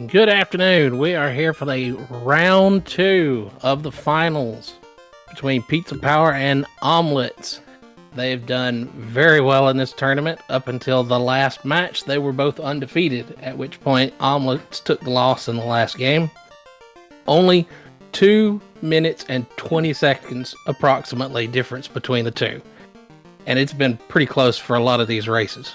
Good afternoon. We are here for the round 2 of the finals between Pizza Power and Omelets. They've done very well in this tournament up until the last match. They were both undefeated, at which point Omelets took the loss in the last game. Only 2 minutes and 20 seconds approximately difference between the two. And it's been pretty close for a lot of these races.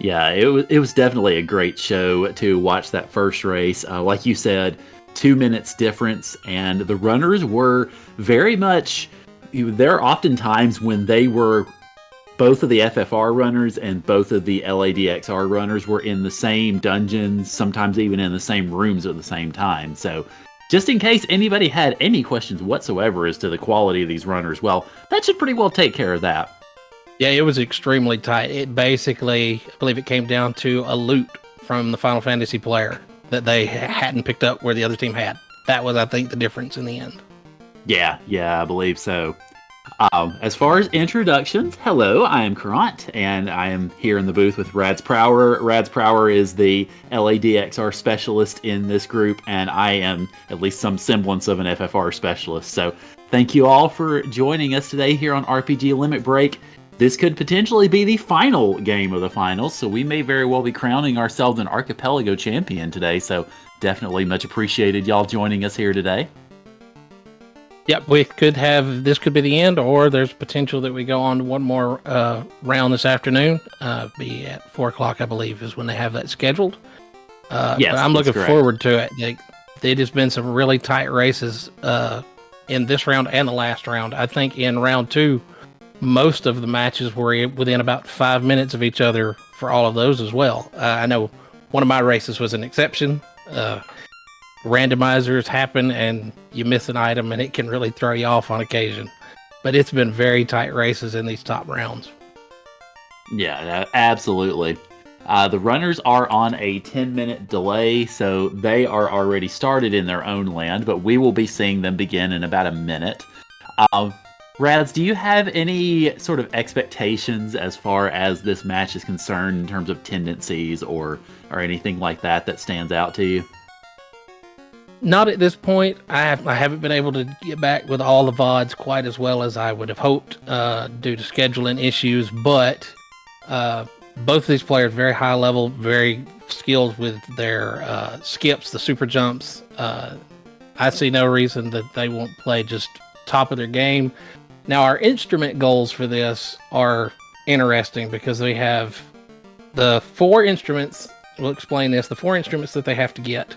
Yeah, it was definitely a great show to watch that first race. Like you said, 2 minutes difference, and the runners were very much. There are often times when they were both of the FFR runners and both of the LADXR runners were in the same dungeons, sometimes even in the same rooms at the same time. So, just in case anybody had any questions whatsoever as to the quality of these runners, well, that should pretty well take care of that. Yeah, it was extremely tight. It basically, I believe it came down to a loot from the Final Fantasy player that they hadn't picked up where the other team had. That was, I think, the difference in the end. Yeah, I believe so. As far as introductions, hello, I am Kurant, and I am here in the booth with Rads Prower. Rads Prower is the LADXR specialist in this group, and I am at least some semblance of an FFR specialist. So thank you all for joining us today here on RPG Limit Break. This could potentially be the final game of the finals, so we may very well be crowning ourselves an Archipelago champion today, so definitely much appreciated y'all joining us here today. Yep, this could be the end, or there's potential that we go on to one more round this afternoon. Be at 4 o'clock, I believe, is when they have that scheduled. Yes, but I'm looking correct. forward to it. It has been some really tight races in this round and the last round. I think in round 2, most of the matches were within about 5 minutes of each other for all of those as well. I know one of my races was an exception. Randomizers happen and you miss an item and it can really throw you off on occasion. But it's been very tight races in these top rounds. Yeah, absolutely. The runners are on a 10-minute delay, so they are already started in their own land, but we will be seeing them begin in about a minute. Rads, do you have any sort of expectations as far as this match is concerned in terms of tendencies or anything like that stands out to you? Not at this point. I haven't been able to get back with all the VODs quite as well as I would have hoped due to scheduling issues, but both of these players very high level, very skilled with their skips, the super jumps. I see no reason that they won't play just top of their game. Now, our instrument goals for this are interesting because we have the 4 instruments. We'll explain this. The 4 instruments that they have to get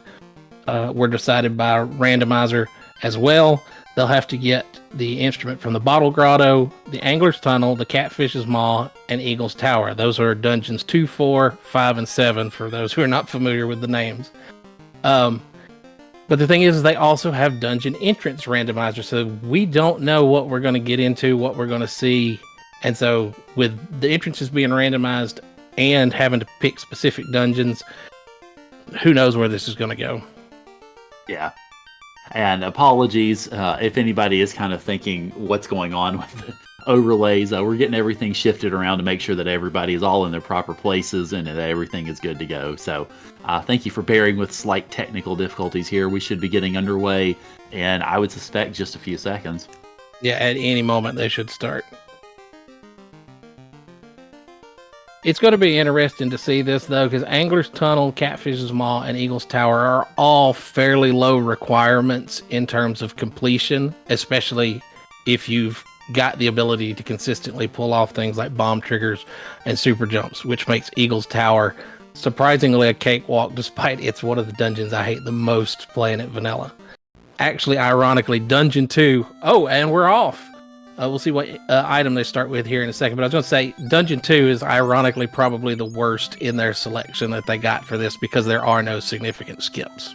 were decided by a randomizer as well. They'll have to get the instrument from the Bottle Grotto, the Angler's Tunnel, the Catfish's Maw, and Eagle's Tower. Those are dungeons 2, 4, 5, and 7 for those who are not familiar with the names. But the thing is they also have dungeon entrance randomizer, so we don't know what we're going to get into, what we're going to see. And so with the entrances being randomized and having to pick specific dungeons, who knows where this is going to go. Yeah. And apologies if anybody is kind of thinking what's going on with the overlays. We're getting everything shifted around to make sure that everybody is all in their proper places and that everything is good to go. So thank you for bearing with slight technical difficulties here. We should be getting underway, and I would suspect just a few seconds. Yeah, at any moment they should start. It's going to be interesting to see this, though, because Angler's Tunnel, Catfish's Maw, and Eagle's Tower are all fairly low requirements in terms of completion, especially if you've got the ability to consistently pull off things like bomb triggers and super jumps, which makes Eagle's Tower surprisingly a cakewalk, despite it's one of the dungeons I hate the most playing it vanilla. Actually, ironically, Dungeon 2... Oh, and we're off! We'll see what item they start with here in a second, but I was going to say Dungeon 2 is ironically probably the worst in their selection that they got for this because there are no significant skips.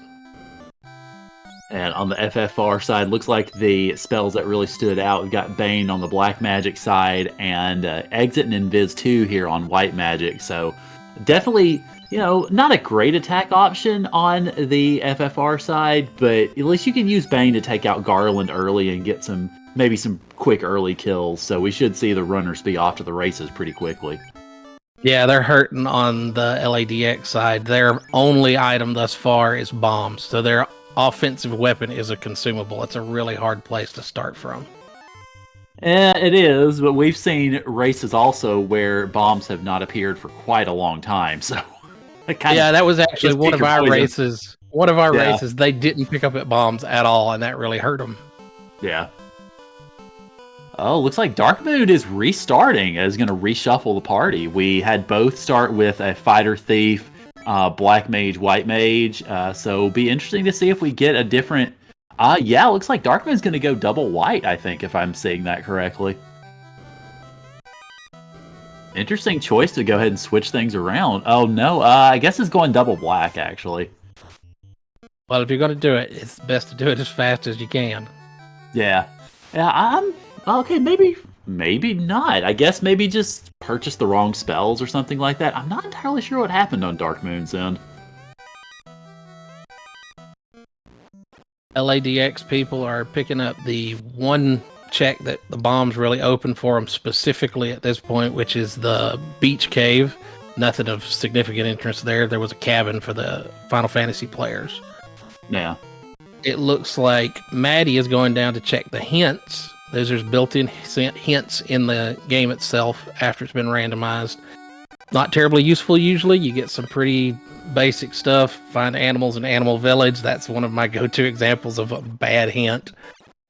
And on the FFR side, looks like the spells that really stood out, we've got Bane on the black magic side and Exit and Invis 2 here on white magic. So definitely, not a great attack option on the FFR side, but at least you can use Bane to take out Garland early and get maybe some quick early kills. So we should see the runners be off to the races pretty quickly. Yeah, they're hurting on the LADX side. Their only item thus far is bombs. So their offensive weapon is a consumable. It's a really hard place to start from. Yeah, it is, but we've seen races also where bombs have not appeared for quite a long time. So Yeah, that was actually just one pick of your our poison. races. One of our Yeah. races, they didn't pick up at bombs at all, and that really hurt them. Yeah. Oh, looks like Dark Moon is restarting. Is going to reshuffle the party. We had both start with a fighter thief, black mage, white mage. So it'll be interesting to see if we get a different. Yeah, looks like Dark Moon's going to go double white. I think if I'm seeing that correctly. Interesting choice to go ahead and switch things around. Oh no, I guess it's going double black actually. Well, if you're going to do it, it's best to do it as fast as you can. Yeah, yeah. I'm okay. Maybe not. I guess maybe just purchase the wrong spells or something like that. I'm not entirely sure what happened on Dark Moon's end. LADX people are picking up the one check that the bombs really open for them specifically at this point, which is the beach cave. Nothing of significant interest there. There was a cabin for the Final Fantasy players. Yeah. It looks like Maddie is going down to check the hints. There's built-in hints in the game itself after it's been randomized. Not terribly useful usually. You get some pretty basic stuff. Find animals in Animal Village. That's one of my go-to examples of a bad hint.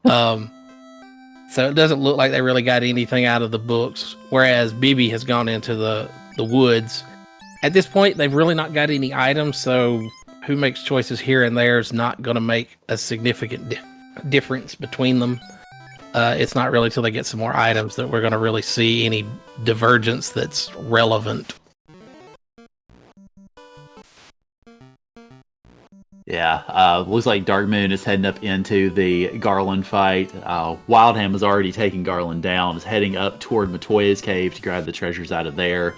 So it doesn't look like they really got anything out of the books. Whereas Bibi has gone into the woods. At this point, they've really not got any items, so who makes choices here and there is not going to make a significant difference between them. It's not really till they get some more items that we're going to really see any divergence that's relevant. Yeah, looks like Dark Moon is heading up into the Garland fight. Wildham has already taken Garland down, is heading up toward Matoya's cave to grab the treasures out of there.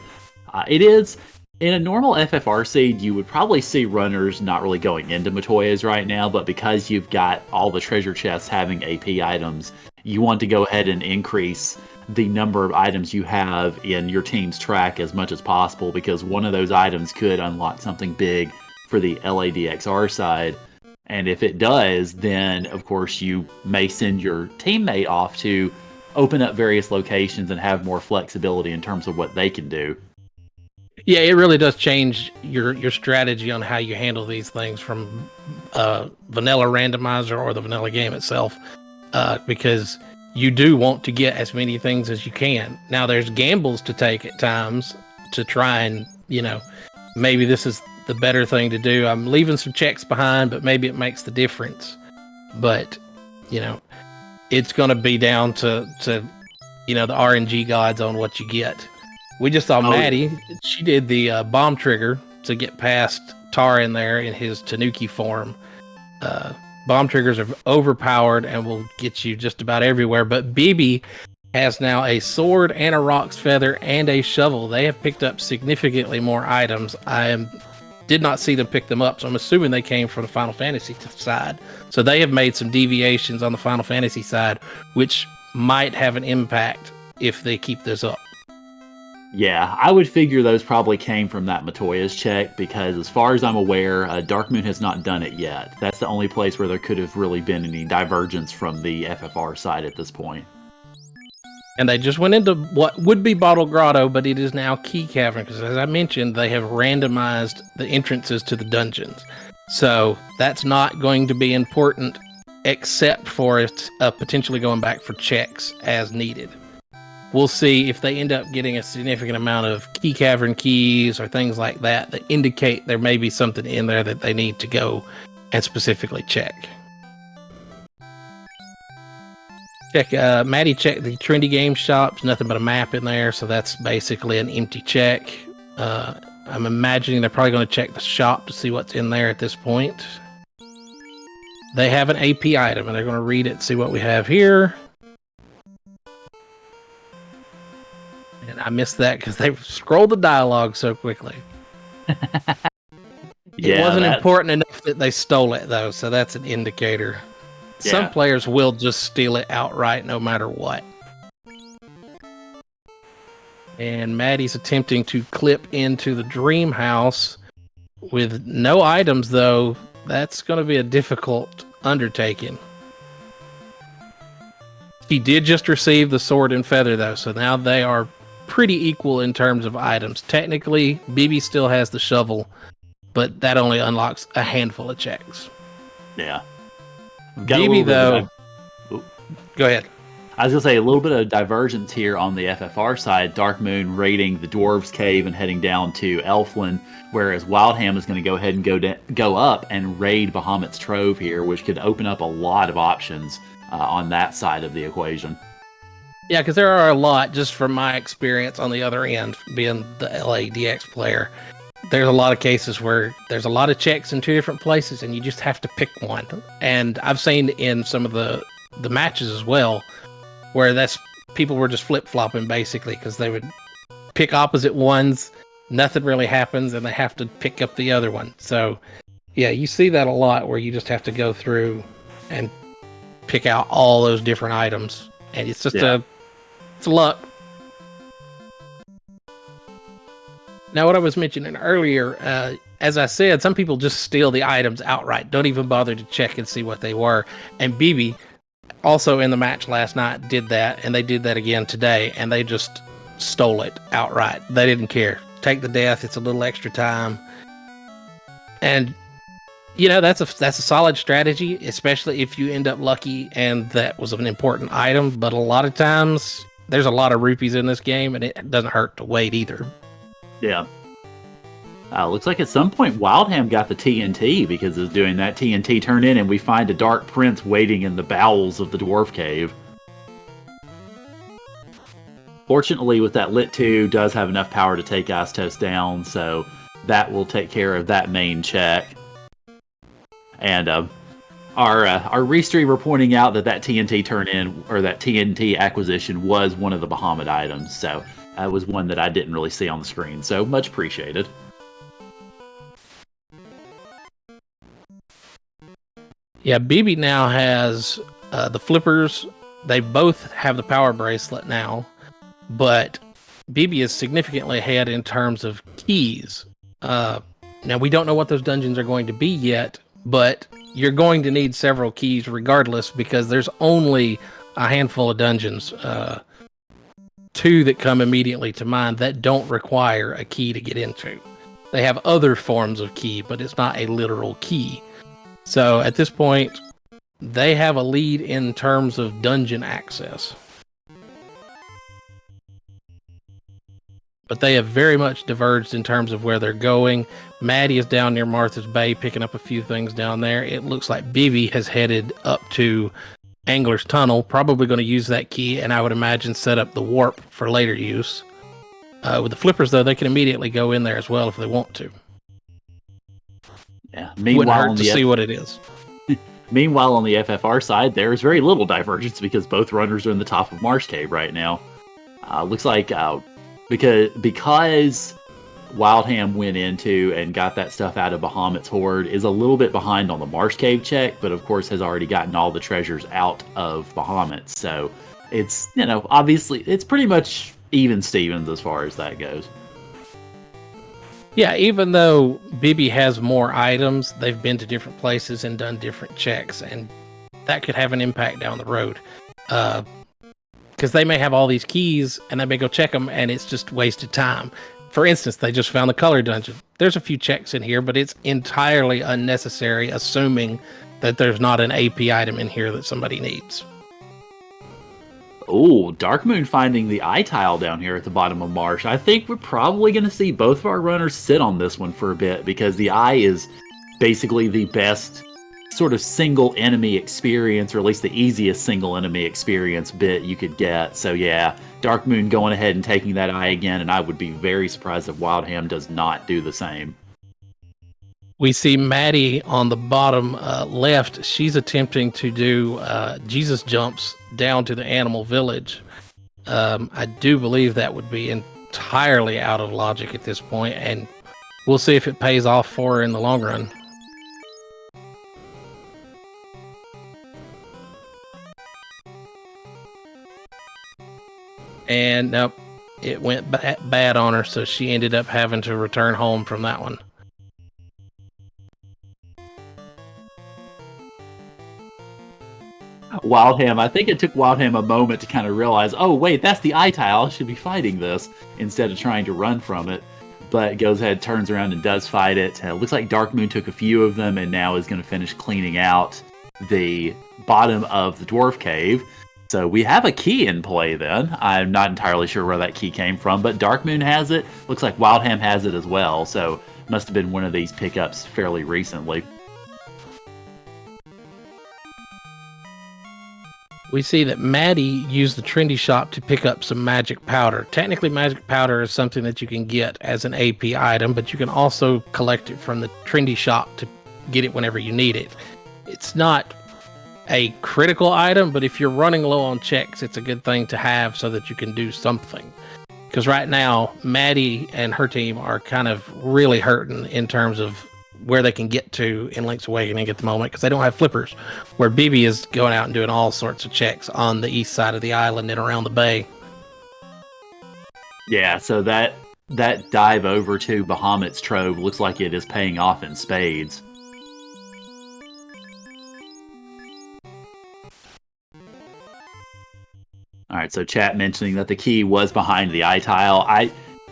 It is, in a normal FFR seed, you would probably see runners not really going into Matoya's right now, but because you've got all the treasure chests having AP items, you want to go ahead and increase the number of items you have in your team's track as much as possible, because one of those items could unlock something big for the LADXR side. And if it does, then of course you may send your teammate off to open up various locations and have more flexibility in terms of what they can do. Yeah, it really does change your strategy on how you handle these things from vanilla randomizer or the vanilla game itself, because you do want to get as many things as you can. Now, there's gambles to take at times to try and, maybe this is the better thing to do. I'm leaving some checks behind, but maybe it makes the difference. But, it's going to be down to the RNG gods on what you get. We just saw Maddie. She did the bomb trigger to get past Tar in there in his Tanuki form. Bomb triggers are overpowered and will get you just about everywhere. But Bibi has now a sword and a roc's feather and a shovel. They have picked up significantly more items. Did not see them pick them up, so I'm assuming they came from the Final Fantasy side. So they have made some deviations on the Final Fantasy side, which might have an impact if they keep this up. Yeah, I would figure those probably came from that Matoya's check, because as far as I'm aware, Dark Moon has not done it yet. That's the only place where there could have really been any divergence from the FFR side at this point. And they just went into what would be Bottle Grotto, but it is now Key Cavern, because as I mentioned, they have randomized the entrances to the dungeons. So that's not going to be important, except for it potentially going back for checks as needed. We'll see if they end up getting a significant amount of Key Cavern keys or things like that that indicate there may be something in there that they need to go and specifically check. Maddie checked the Trendy Game Shops, nothing but a map in there, so that's basically an empty check. I'm imagining they're probably going to check the shop to see what's in there at this point. They have an AP item, and they're going to read it, see what we have here. And I missed that because they scrolled the dialogue so quickly. It wasn't important enough that they stole it, though, so that's an indicator. Yeah. Some players will just steal it outright no matter what. And Maddie's attempting to clip into the dream house with no items, though. That's going to be a difficult undertaking. He did just receive the sword and feather, though, so now they are pretty equal in terms of items. Technically, BB still has the shovel, but that only unlocks a handful of checks. Yeah. BB, though... Go ahead. I was going to say a little bit of divergence here on the FFR side. Dark Moon raiding the Dwarves Cave and heading down to Elfland, whereas Wildham is going to go ahead and go up and raid Bahamut's Trove here, which could open up a lot of options on that side of the equation. Yeah, because there are a lot, just from my experience on the other end, being the LADX player. There's a lot of cases where there's a lot of checks in two different places, and you just have to pick one. And I've seen in some of the matches as well, where people were just flip-flopping, basically, because they would pick opposite ones, nothing really happens, and they have to pick up the other one. So, yeah, you see that a lot, where you just have to go through and pick out all those different items, and it's just it's luck. Now, what I was mentioning earlier, as I said, some people just steal the items outright, don't even bother to check and see what they were. And BB, also in the match last night, did that, and they did that again today, and they just stole it outright. They didn't care. Take the death, it's a little extra time. And that's a solid strategy, especially if you end up lucky and that was an important item. But a lot of times, there's a lot of rupees in this game, and it doesn't hurt to wait either. Yeah. Looks like at some point Wildham got the TNT because of doing that TNT turn in, and we find a Dark Prince waiting in the bowels of the Dwarf Cave. Fortunately, with that Lit 2, does have enough power to take Astos down, so that will take care of that main check. And our restreamer pointing out that TNT turn-in, or that TNT acquisition, was one of the Bahamut items, so that was one that I didn't really see on the screen, so much appreciated. Yeah, BB now has the flippers. They both have the power bracelet now, but BB is significantly ahead in terms of keys. Now, we don't know what those dungeons are going to be yet, but you're going to need several keys regardless, because there's only a handful of dungeons, two that come immediately to mind, that don't require a key to get into. They have other forms of key, but it's not a literal key. So at this point, they have a lead in terms of dungeon access. But they have very much diverged in terms of where they're going. Maddie is down near Martha's Bay picking up a few things down there. It looks like BB has headed up to Angler's Tunnel, probably going to use that key, and I would imagine set up the warp for later use. With the flippers, though, they can immediately go in there as well if they want to. Yeah, wouldn't hurt to see what it is. Meanwhile, on the FFR side, there is very little divergence because both runners are in the top of Marsh Cave right now. Looks like because Wildham went into and got that stuff out of Bahamut's Hoard, is a little bit behind on the Marsh Cave check, but of course has already gotten all the treasures out of Bahamut. So it's, obviously, it's pretty much even Stevens as far as that goes. Yeah, even though BB has more items, they've been to different places and done different checks, and that could have an impact down the road. Because they may have all these keys, and they may go check them, and it's just wasted time. For instance, they just found the color dungeon. There's a few checks in here, but it's entirely unnecessary, assuming that there's not an AP item in here that somebody needs. Oh, Darkmoon finding the eye tile down here at the bottom of Marsh. I think we're probably going to see both of our runners sit on this one for a bit, because the eye is basically the best sort of single enemy experience, or at least the easiest single enemy experience bit you could get. So yeah, Darkmoon going ahead and taking that eye again, and I would be very surprised if Wildham does not do the same. We see Maddie on the bottom left. She's attempting to do Jesus jumps down to the animal village. I do believe that would be entirely out of logic at this point, and we'll see if it pays off for her in the long run. And nope, it went bad on her, so she ended up having to return home from that one. Wildham, I think it took Wildham a moment to kind of realize, oh, wait, that's the eye tile. I should be fighting this instead of trying to run from it. But goes ahead, turns around, and does fight it. Looks like Dark Moon took a few of them and now is going to finish cleaning out the bottom of the dwarf cave. So we have a key in play then. I'm not entirely sure where that key came from, but Dark Moon has it. Looks like Wildham has it as well. So must have been one of these pickups fairly recently. We see that Maddie used the trendy shop to pick up some magic powder. Technically, magic powder is something that you can get as an AP item, but you can also collect it from the trendy shop to get it whenever you need it. It's not a critical item, but if you're running low on checks, it's a good thing to have so that you can do something. Because right now, Maddie and her team are kind of really hurting in terms of where they can get to in Link's Awakening at the moment, because they don't have flippers, where Bibi is going out and doing all sorts of checks on the east side of the island and around the bay. Yeah, so that dive over to Bahamut's Trove looks like it is paying off in spades. Alright, so chat mentioning that the key was behind the eye tile.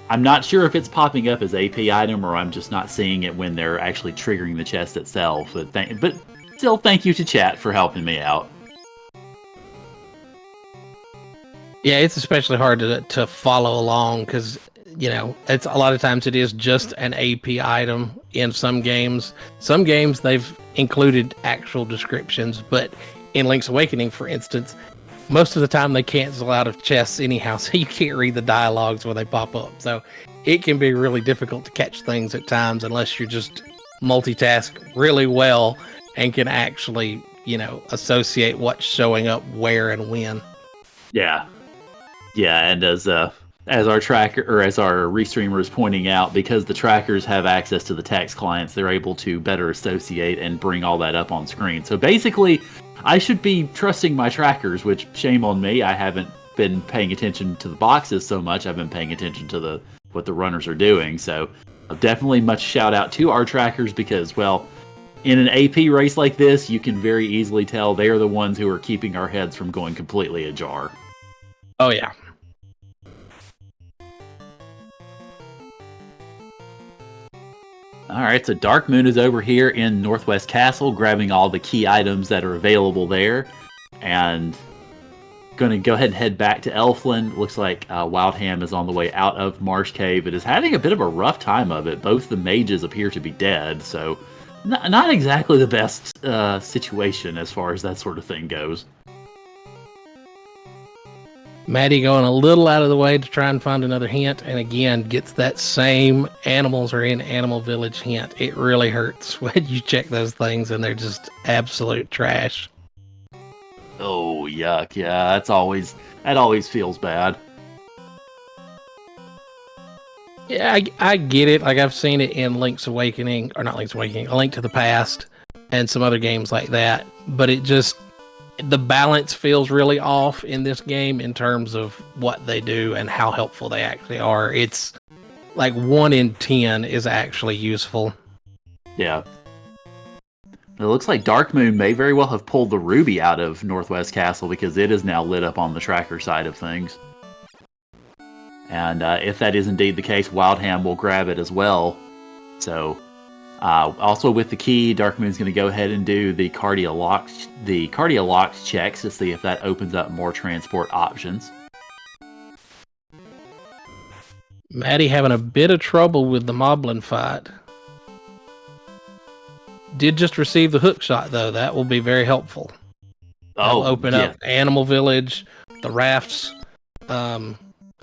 I'm not sure if it's popping up as AP item or I'm just not seeing it when they're actually triggering the chest itself. But still, thank you to chat for helping me out. Yeah, it's especially hard to follow along because, you know, it's a lot of times it is just an AP item in some games. Some games they've included actual descriptions, but in Link's Awakening, for instance, most of the time they cancel out of chests anyhow, so you can't read the dialogues when they pop up. So it can be really difficult to catch things at times unless you just multitask really well and can actually, you know, associate what's showing up where and when. Yeah. Yeah, and as our tracker or as our restreamer is pointing out, because the trackers have access to the text clients, they're able to better associate and bring all that up on screen. So basically, I should be trusting my trackers, which shame on me. I haven't been paying attention to the boxes so much. I've been paying attention to what the runners are doing. So definitely much shout out to our trackers because, well, in an AP race like this, you can very easily tell they are the ones who are keeping our heads from going completely ajar. Oh, yeah. Alright, so Dark Moon is over here in Northwest Castle, grabbing all the key items that are available there, and going to go ahead and head back to Elfland. Looks like Wildham is on the way out of Marsh Cave. It is having a bit of a rough time of it. Both the mages appear to be dead, so not exactly the best situation as far as that sort of thing goes. Maddie going a little out of the way to try and find another hint, and again gets that same animals are in Animal Village hint. It really hurts when you check those things and they're just absolute trash. Oh, yuck. Yeah, that always feels bad. Yeah, I get it. Like, I've seen it in Link's Awakening, or not Link's Awakening, A Link to the Past, and some other games like that, but the balance feels really off in this game in terms of what they do and how helpful they actually are. It's like 1 in 10 is actually useful. Yeah. It looks like Dark Moon may very well have pulled the ruby out of Northwest Castle because it is now lit up on the tracker side of things. And if that is indeed the case, Wildham will grab it as well. So also with the key, Dark Moon's going to go ahead and do the Cardia Locked checks to see if that opens up more transport options. Maddie having a bit of trouble with the Moblin fight. Did just receive the hook shot, though. That will be very helpful. That'll open up Animal Village, the rafts.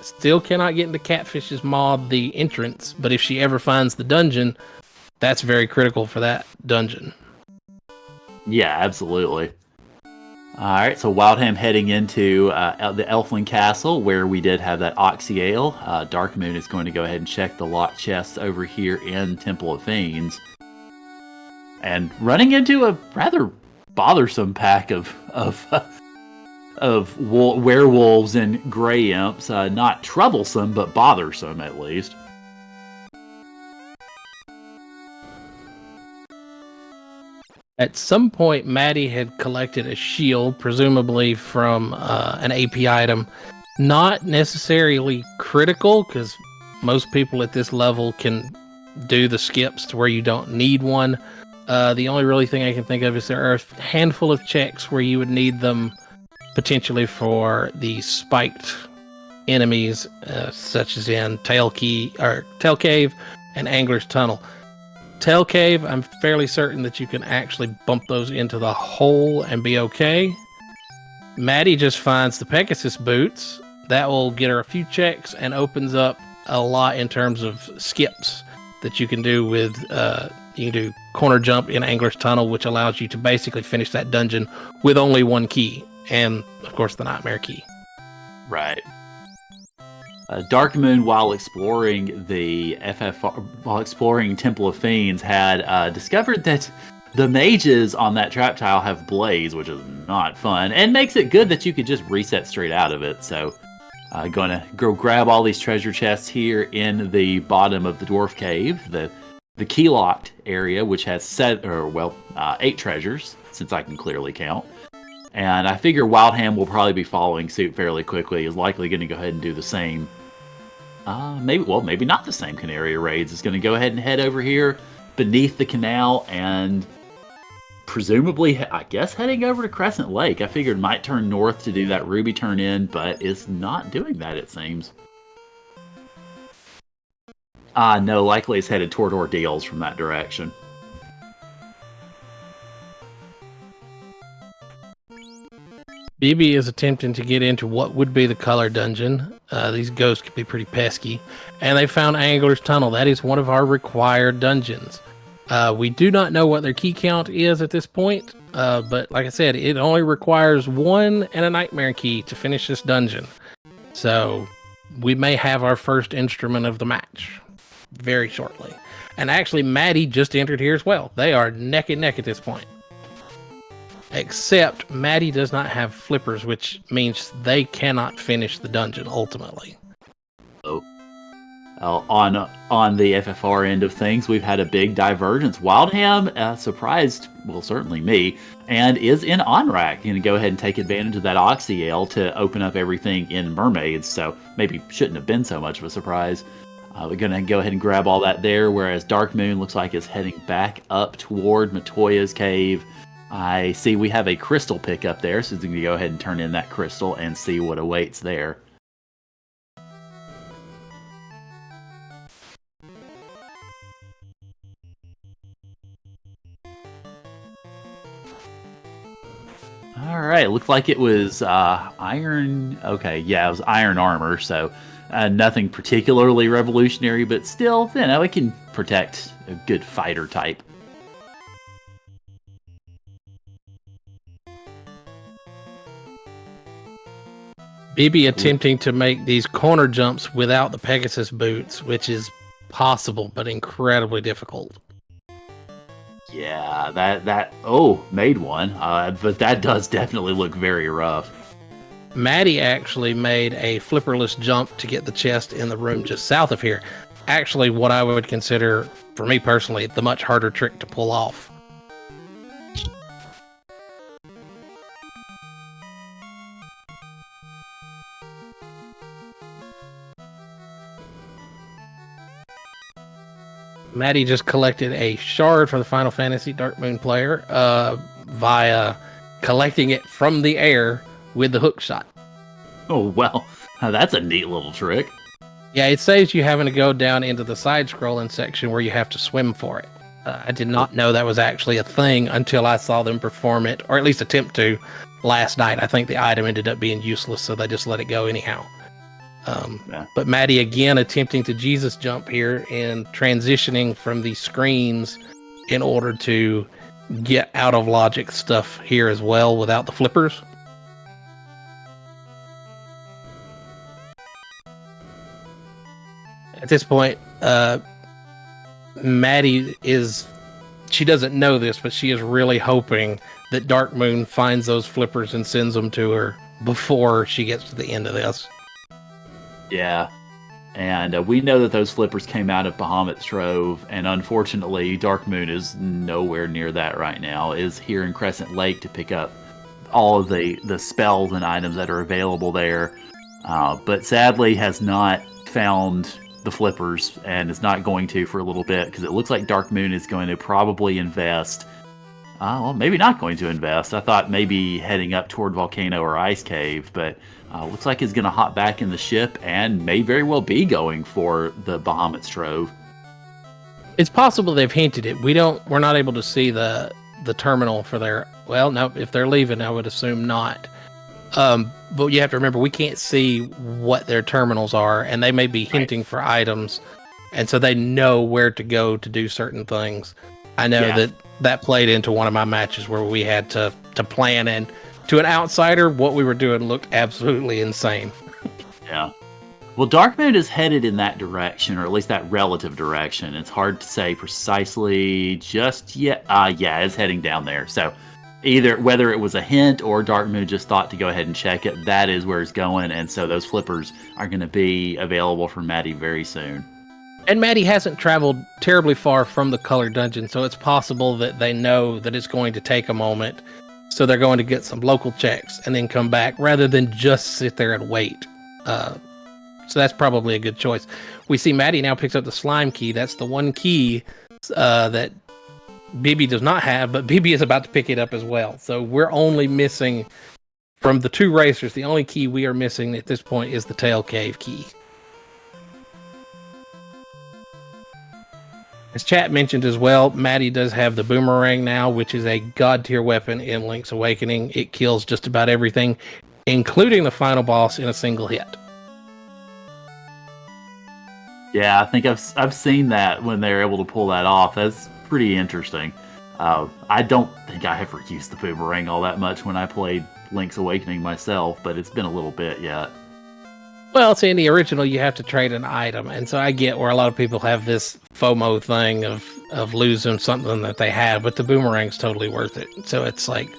Still cannot get into Catfish's mob, the entrance, but if she ever finds the dungeon, that's very critical for that dungeon. Yeah, absolutely. Alright, so Wildham heading into the Elfland Castle, where we did have that Oxyale. Dark Moon is going to go ahead and check the locked chests over here in Temple of Fiends. And running into a rather bothersome pack of werewolves and gray imps. Not troublesome, but bothersome at least. At some point, Maddie had collected a shield, presumably from an AP item. Not necessarily critical, because most people at this level can do the skips to where you don't need one. The only really thing I can think of is there are a handful of checks where you would need them potentially for the spiked enemies, such as in Tail Cave and Angler's Tunnel. Tail Cave, I'm fairly certain that you can actually bump those into the hole and be okay. Maddie just finds the Pegasus boots. That will get her a few checks and opens up a lot in terms of skips that you can do with, you can do corner jump in Angler's Tunnel, which allows you to basically finish that dungeon with only one key. And, of course, the Nightmare Key. Right. Dark Moon, while exploring the FFR, while exploring Temple of Fiends, had discovered that the mages on that trap tile have blaze, which is not fun, and makes it good that you could just reset straight out of it. So, gonna go grab all these treasure chests here in the bottom of the dwarf cave, the key locked area, which has 8 treasures, since I can clearly count. And I figure Wildham will probably be following suit fairly quickly. Is likely going to go ahead and do the same. Maybe not the same Canaria raids. Is going to go ahead and head over here beneath the canal and presumably, I guess, heading over to Crescent Lake. I figured might turn north to do that Ruby turn in, but is not doing that, it seems. No, likely is headed toward Ordeals from that direction. BB is attempting to get into what would be the color dungeon. These ghosts could be pretty pesky. And they found Angler's Tunnel. That is one of our required dungeons. We do not know what their key count is at this point. But like I said, it only requires 1 and a Nightmare Key to finish this dungeon. So we may have our first instrument of the match very shortly. And actually, Maddie just entered here as well. They are neck and neck at this point. Except Maddie does not have flippers, which means they cannot finish the dungeon ultimately. Oh, on the FFR end of things, we've had a big divergence. Wildham surprised, well, certainly me, and is in Onrak. Going to go ahead and take advantage of that Oxy Ale to open up everything in Mermaids. So maybe shouldn't have been so much of a surprise. We're going to go ahead and grab all that there. Whereas Dark Moon looks like is heading back up toward Matoya's cave. I see we have a crystal pick up there, so we're going to go ahead and turn in that crystal and see what awaits there. All right, looked like it was iron. Okay, yeah, it was iron armor, so nothing particularly revolutionary, but still, it can protect a good fighter type. BB attempting to make these corner jumps without the Pegasus boots, which is possible, but incredibly difficult. Yeah, made one, but that does definitely look very rough. Maddie actually made a flipperless jump to get the chest in the room just south of here. Actually, what I would consider, for me personally, the much harder trick to pull off. Maddie just collected a shard for the Final Fantasy Dark Moon player via collecting it from the air with the hook shot. Oh, well, that's a neat little trick. Yeah, it saves you having to go down into the side-scrolling section where you have to swim for it. I did not know that was actually a thing until I saw them perform it, or at least attempt to, last night. I think the item ended up being useless, so they just let it go anyhow. But Maddie again attempting to Jesus jump here and transitioning from the screens in order to get out of logic stuff here as well without the flippers. At this point, Maddie she doesn't know this, but she is really hoping that Dark Moon finds those flippers and sends them to her before she gets to the end of this. Yeah. And we know that those flippers came out of Bahamut's Trove, and unfortunately, Dark Moon is nowhere near that right now. Is here in Crescent Lake to pick up all of the spells and items that are available there, but sadly has not found the flippers, and is not going to for a little bit, because it looks like Dark Moon is going to probably invest. Well, maybe not going to invest. I thought maybe heading up toward Volcano or Ice Cave, but looks like he's going to hop back in the ship and may very well be going for the Bahamut's Trove. It's possible they've hinted it. We're not able to see the terminal for their. Well, no, if they're leaving, I would assume not. But you have to remember, we can't see what their terminals are, and they may be hinting for items, and so they know where to go to do certain things. I know that played into one of my matches where we had to plan, and to an outsider, what we were doing looked absolutely insane. Yeah. Well, Dark Moon is headed in that direction, or at least that relative direction. It's hard to say precisely just yet. Yeah, it's heading down there. So either whether it was a hint or Dark Moon just thought to go ahead and check it, that is where it's going. And so those flippers are going to be available for Maddie very soon. And Maddie hasn't traveled terribly far from the colored dungeon, so it's possible that they know that it's going to take a moment. So they're going to get some local checks and then come back rather than just sit there and wait. So that's probably a good choice. We see Maddie now picks up the slime key. That's the one key that Bibi does not have, but Bibi is about to pick it up as well. So we're only missing, from the two racers, the only key we are missing at this point is the Tail Cave key. As chat mentioned as well, Maddie does have the boomerang now, which is a god tier weapon in Link's Awakening. It kills just about everything, including the final boss, in a single hit. Yeah, I think I've seen that when they're able to pull that off. That's pretty interesting. I don't think I ever used the boomerang all that much when I played Link's Awakening myself, but it's been a little bit yet. Well, see, in the original, you have to trade an item, and so I get where a lot of people have this FOMO thing of losing something that they have, but the boomerang's totally worth it. So it's like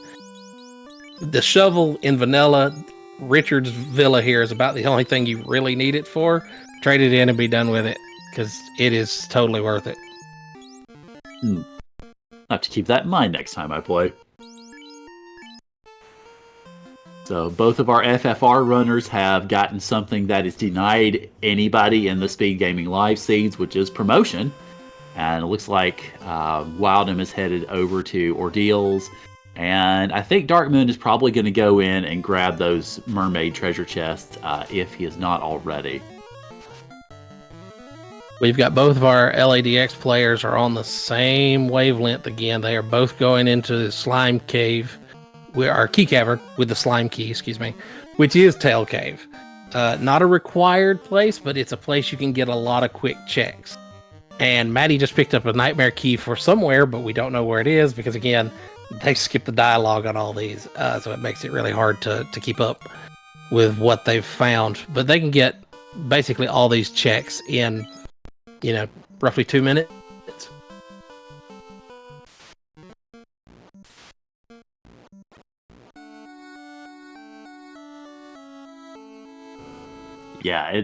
the shovel in vanilla, Richard's Villa here is about the only thing you really need it for. Trade it in and be done with it, because it is totally worth it. I'll have to keep that in mind next time I play. So both of our FFR runners have gotten something that is denied anybody in the Speed Gaming Live seeds, which is promotion. And it looks like Wildem is headed over to Ordeals. And I think Dark Moon is probably going to go in and grab those mermaid treasure chests if he is not already. We've got both of our LADX players are on the same wavelength again. They are both going into the slime cave. Our key cavern with the slime key, which is Tail Cave. Not a required place, but it's a place you can get a lot of quick checks. And Maddie just picked up a nightmare key for somewhere, but we don't know where it is because, again, they skip the dialogue on all these. So it makes it really hard to keep up with what they've found. But they can get basically all these checks in, roughly 2 minutes. Yeah,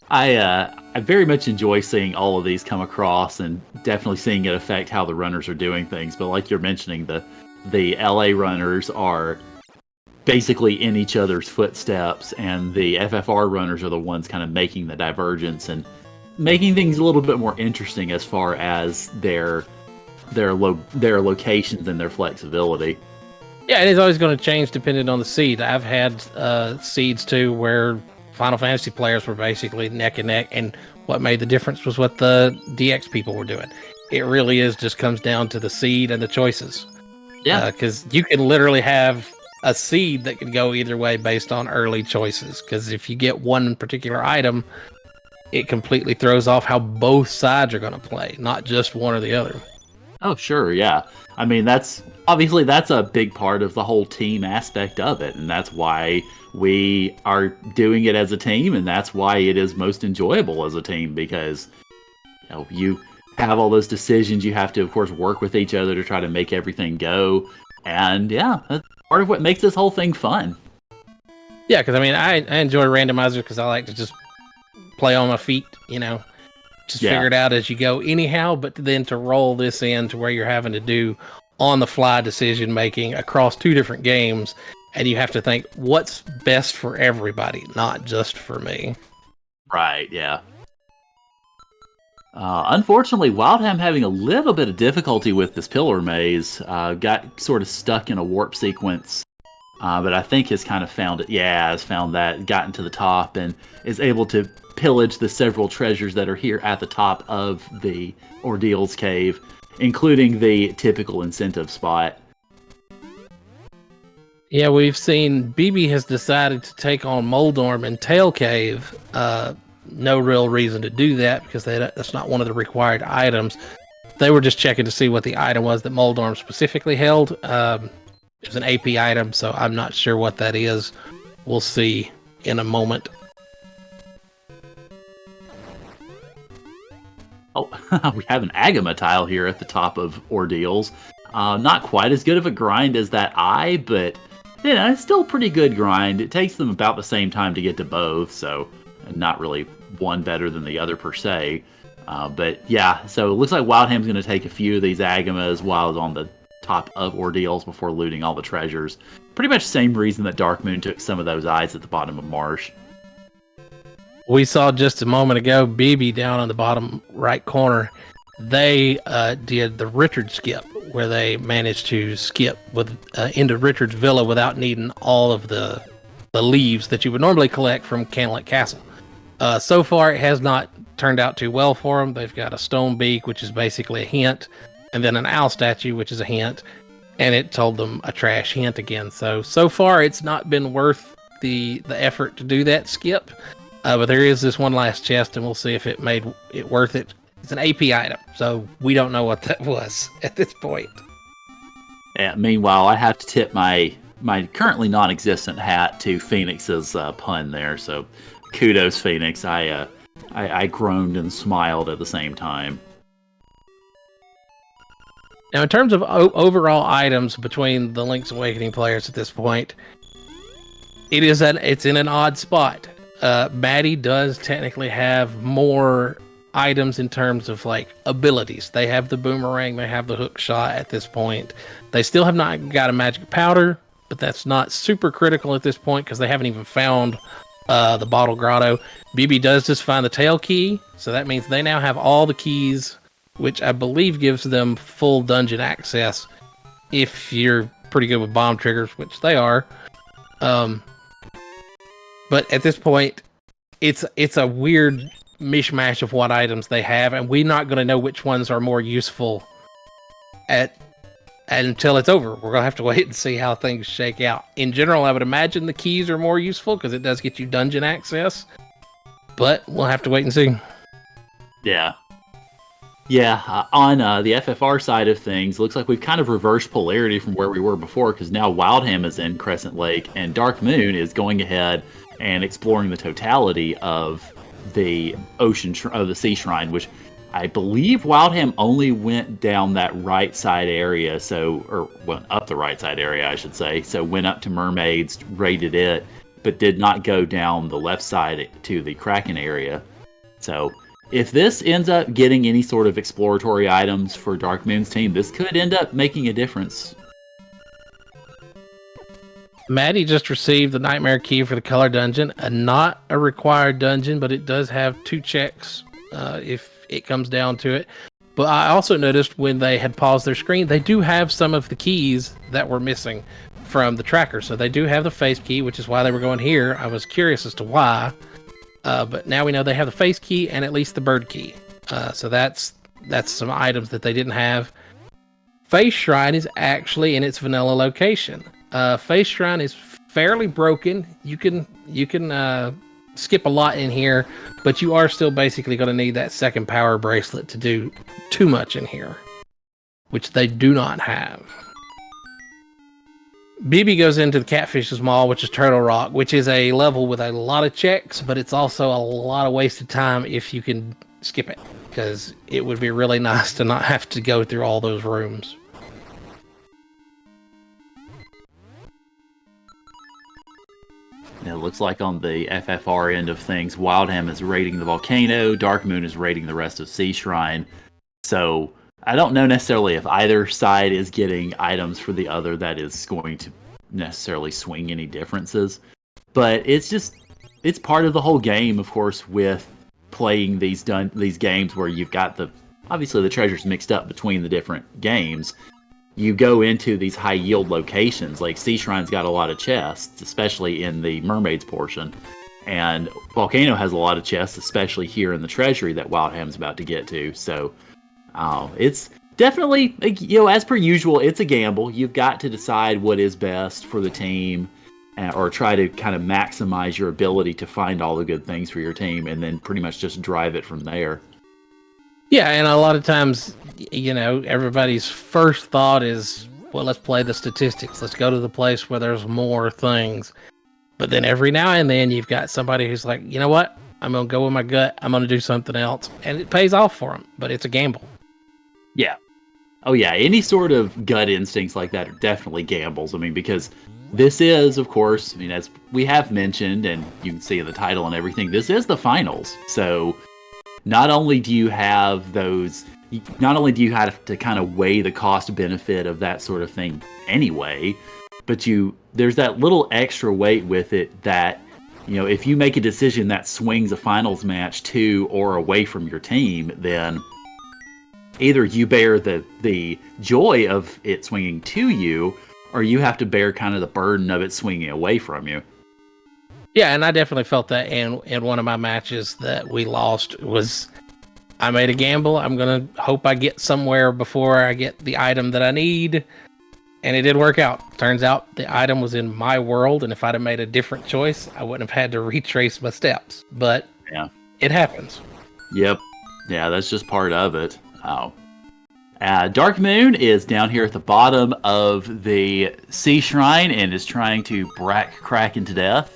I very much enjoy seeing all of these come across and definitely seeing it affect how the runners are doing things. But like you're mentioning, the LA runners are basically in each other's footsteps, and the FFR runners are the ones kind of making the divergence and making things a little bit more interesting as far as their locations and their flexibility. Yeah, it is always going to change depending on the seed. I've had seeds too where Final Fantasy players were basically neck and neck, and what made the difference was what the DX people were doing. It really just comes down to the seed and the choices. Yeah, because you can literally have a seed that could go either way based on early choices. Because if you get one particular item, it completely throws off how both sides are going to play, not just one or the other. Oh, sure, yeah. I mean, that's a big part of the whole team aspect of it, and that's why we are doing it as a team, and that's why it is most enjoyable as a team, because you have all those decisions. You have to, of course, work with each other to try to make everything go, and yeah, that's part of what makes this whole thing fun. Yeah, because I mean, I enjoy randomizers because I like to just play on my feet, just figure it out as you go anyhow. But then to roll this in to where you're having to do on the fly decision making across two different games, and you have to think what's best for everybody, not just for me. Right, yeah. Unfortunately, Wildham having a little bit of difficulty with this pillar maze. Got sort of stuck in a warp sequence, but I think has kind of found it. Yeah, has found that, gotten to the top, and is able to pillage the several treasures that are here at the top of the Ordeals Cave, including the typical incentive spot. Yeah, we've seen BB has decided to take on Moldorm and Tail Cave. No real reason to do that because that's not one of the required items. They were just checking to see what the item was that Moldorm specifically held. It was an AP item, so I'm not sure what that is. We'll see in a moment. Oh, we have an Agama tile here at the top of Ordeals. Not quite as good of a grind as that eye, but it's still a pretty good grind. It takes them about the same time to get to both, so not really one better than the other per se. But yeah, so it looks like Wildham's going to take a few of these Agamas while it's on the top of Ordeals before looting all the treasures. Pretty much the same reason that Darkmoon took some of those eyes at the bottom of Marsh. We saw just a moment ago BB down on the bottom right corner. They did the Richard skip, where they managed to skip into Richard's villa without needing all of the leaves that you would normally collect from Canlet Castle. So far, it has not turned out too well for them. They've got a stone beak, which is basically a hint, and then an owl statue, which is a hint, and it told them a trash hint again. So far, it's not been worth the effort to do that skip. But there is this one last chest, and we'll see if it made it worth it. It's an AP item, so we don't know what that was at this point. Yeah, meanwhile, I have to tip my currently non-existent hat to Phoenix's pun there. So kudos, Phoenix. I groaned and smiled at the same time. Now, in terms of overall items between the Link's Awakening players at this point, it's in an odd spot. Maddie does technically have more items in terms of like abilities. They have the boomerang, they have the hook shot at this point. They still have not got a magic powder, but that's not super critical at this point because they haven't even found the bottle grotto. BB does just find the tail key, so that means they now have all the keys, which I believe gives them full dungeon access if you're pretty good with bomb triggers, which they are. But at this point, it's a weird mishmash of what items they have, and we're not going to know which ones are more useful until it's over. We're going to have to wait and see how things shake out. In general, I would imagine the keys are more useful because it does get you dungeon access, but we'll have to wait and see. Yeah. Yeah, on the FFR side of things, looks like we've kind of reversed polarity from where we were before, because now Wildham is in Crescent Lake, and Darkmoon is going ahead and exploring the totality of the the sea shrine, which I believe Wildham only went down that right side area, up the right side area, I should say. So went up to Mermaids, raided it, but did not go down the left side to the Kraken area. So if this ends up getting any sort of exploratory items for Darkmoon's team, this could end up making a difference. Maddie just received the Nightmare Key for the Color Dungeon, not a required dungeon, but it does have 2 checks if it comes down to it. But I also noticed when they had paused their screen, they do have some of the keys that were missing from the tracker. So they do have the face key, which is why they were going here. I was curious as to why. But now we know they have the face key and at least the bird key. So that's some items that they didn't have. Face Shrine is actually in its vanilla location. Face Shrine is fairly broken. You can skip a lot in here, but you are still basically going to need that second power bracelet to do too much in here, which they do not have. BB goes into the Catfish's Maw, which is Turtle Rock, which is a level with a lot of checks, but it's also a lot of wasted time if you can skip it, because it would be really nice to not have to go through all those rooms. It looks like on the FFR end of things, Wildham is raiding the volcano, Darkmoon is raiding the rest of Sea Shrine. So I don't know necessarily if either side is getting items for the other that is going to necessarily swing any differences. But it's part of the whole game, of course, with playing these games where you've got obviously the treasure's mixed up between the different games. You go into these high yield locations, like Sea Shrine's got a lot of chests, especially in the mermaids portion, and Volcano has a lot of chests, especially here in the treasury that Wildham's about to get to. So it's definitely, as per usual, it's a gamble. You've got to decide what is best for the team, or try to kind of maximize your ability to find all the good things for your team, and then pretty much just drive it from there. Yeah, and a lot of times, everybody's first thought is, well, let's play the statistics. Let's go to the place where there's more things. But then every now and then you've got somebody who's like, you know what? I'm going to go with my gut. I'm going to do something else. And it pays off for them, but it's a gamble. Yeah. Oh, yeah. Any sort of gut instincts like that are definitely gambles. I mean, because this is, of course, as we have mentioned, and you can see in the title and everything, this is the finals. So not only do you have to kind of weigh the cost benefit of that sort of thing anyway, but there's that little extra weight with it that, if you make a decision that swings a finals match to or away from your team, then either you bear the joy of it swinging to you, or you have to bear kind of the burden of it swinging away from you. Yeah, and I definitely felt that in one of my matches that we lost was I made a gamble. I'm going to hope I get somewhere before I get the item that I need. And it did work out. Turns out the item was in my world, and if I'd have made a different choice, I wouldn't have had to retrace my steps. But yeah, it happens. Yep. Yeah, that's just part of it. Oh. Darkmoon is down here at the bottom of the Sea Shrine and is trying to brack Kraken to death.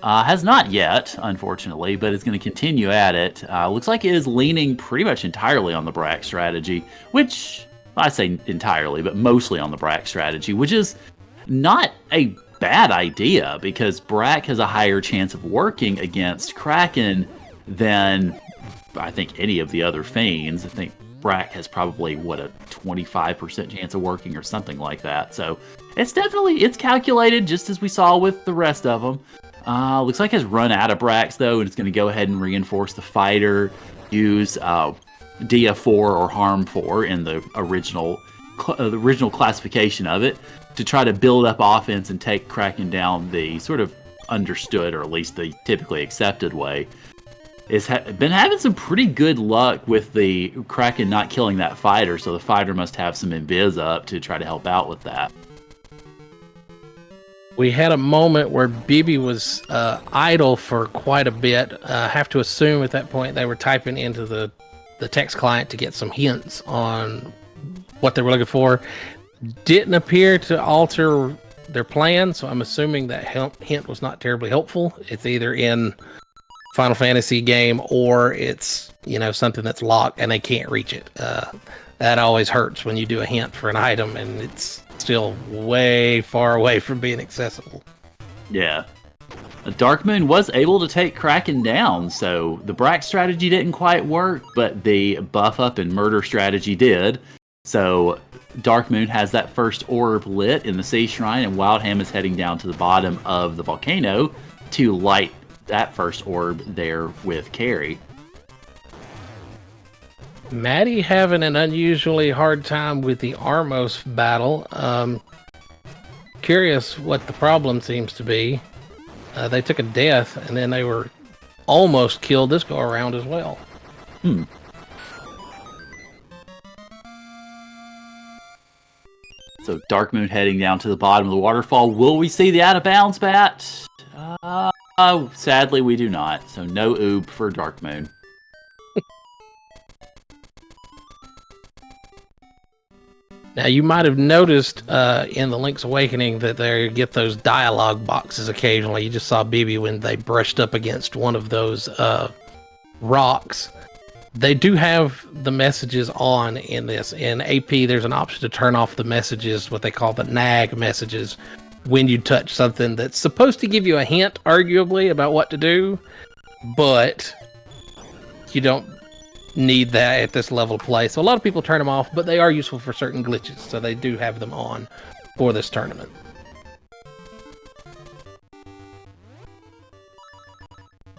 Has not yet, unfortunately, but is going to continue at it. Looks like it is leaning pretty much entirely on the brack strategy, which, I say entirely, but mostly on the brack strategy, which is not a bad idea, because brack has a higher chance of working against Kraken than, I think, any of the other Fiends. I think brack has probably, a 25% chance of working or something like that. So it's calculated, just as we saw with the rest of them. Looks like it's run out of bracks, though, and it's going to go ahead and reinforce the fighter, use DF4 or Harm 4 in the original classification of it, to try to build up offense and take Kraken down the sort of understood, or at least the typically accepted way. It's been having some pretty good luck with the Kraken not killing that fighter, so the fighter must have some invis up to try to help out with that. We had a moment where Bibi was idle for quite a bit. I have to assume at that point they were typing into the text client to get some hints on what they were looking for. Didn't appear to alter their plan, so I'm assuming that hint was not terribly helpful. It's either in Final Fantasy game or it's something that's locked and they can't reach it. That always hurts when you do a hint for an item and it's still way far away from being accessible. Yeah. Darkmoon was able to take Kraken down, so the brack strategy didn't quite work, but the buff up and murder strategy did. So Darkmoon has that first orb lit in the Sea Shrine, and Wildham is heading down to the bottom of the volcano to light that first orb there with Carrie. Maddie having an unusually hard time with the Armos battle. Curious what the problem seems to be. They took a death, and then they were almost killed this go around as well. So Darkmoon heading down to the bottom of the waterfall. Will we see the out of bounds bat? Sadly, we do not. So no oob for Darkmoon. Now, you might have noticed in the Link's Awakening that they get those dialogue boxes occasionally. You just saw Bibi when they brushed up against one of those rocks. They do have the messages on in this. In AP, there's an option to turn off the messages, what they call the nag messages, when you touch something that's supposed to give you a hint, arguably, about what to do, but you don't need that at this level of play. So a lot of people turn them off, but they are useful for certain glitches, so they do have them on for this tournament.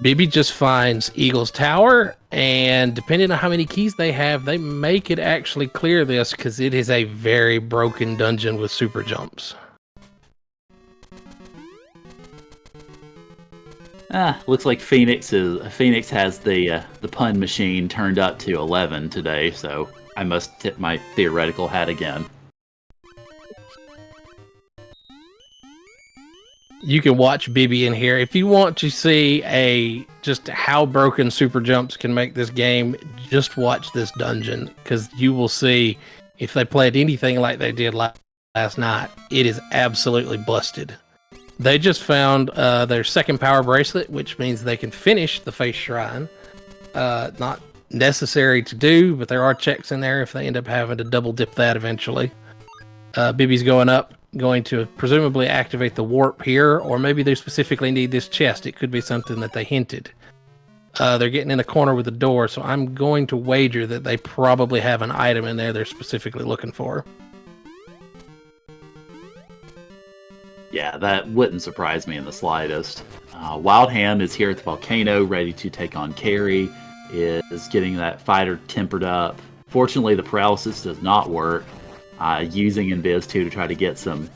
Bibi just finds Eagle's Tower, and depending on how many keys they have, they may could actually clear this, because it is a very broken dungeon with super jumps. Looks like Phoenix has the pun machine turned up to 11 today, so I must tip my theoretical hat again. You can watch Bibi in here if you want to see just how broken super jumps can make this game. Just watch this dungeon, because you will see if they played anything like they did last night, it is absolutely busted. They just found their second power bracelet, which means they can finish the face shrine. Not necessary to do, but there are checks in there if they end up having to double dip that eventually. Bibi's going to presumably activate the warp here, or maybe they specifically need this chest. It could be something that they hinted. They're getting in a corner with the door, so I'm going to wager that they probably have an item in there they're specifically looking for. Yeah, that wouldn't surprise me in the slightest. Wildham is here at the volcano, ready to take on Carrie, is getting that fighter tempered up. Fortunately, the paralysis does not work. Using Invis 2 to try to get some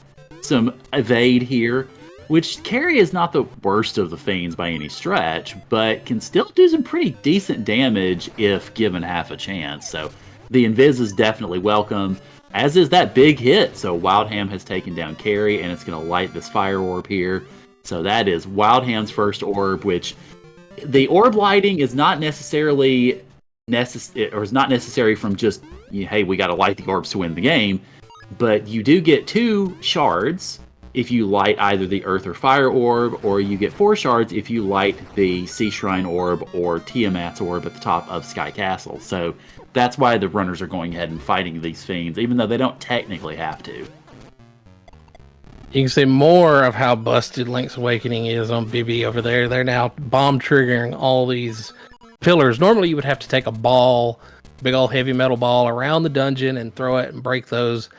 evade here, which Carrie is not the worst of the fiends by any stretch, but can still do some pretty decent damage if given half a chance. So the Invis is definitely welcome, as is that big hit. So Wildham has taken down Carrie, and it's going to light this fire orb here. So that is Wildham's first orb, which the orb lighting is not necessarily necessary from just, hey, we got to light the orbs to win the game, but you do get 2 shards if you light either the earth or fire orb, or you get 4 shards if you light the sea shrine orb or Tiamat's orb at the top of Sky Castle. So that's why the runners are going ahead and fighting these fiends, even though they don't technically have to. You can see more of how busted Link's Awakening is on Bibi over there. They're now bomb triggering all these pillars. Normally you would have to take a ball, big old heavy metal ball, around the dungeon and throw it and break those.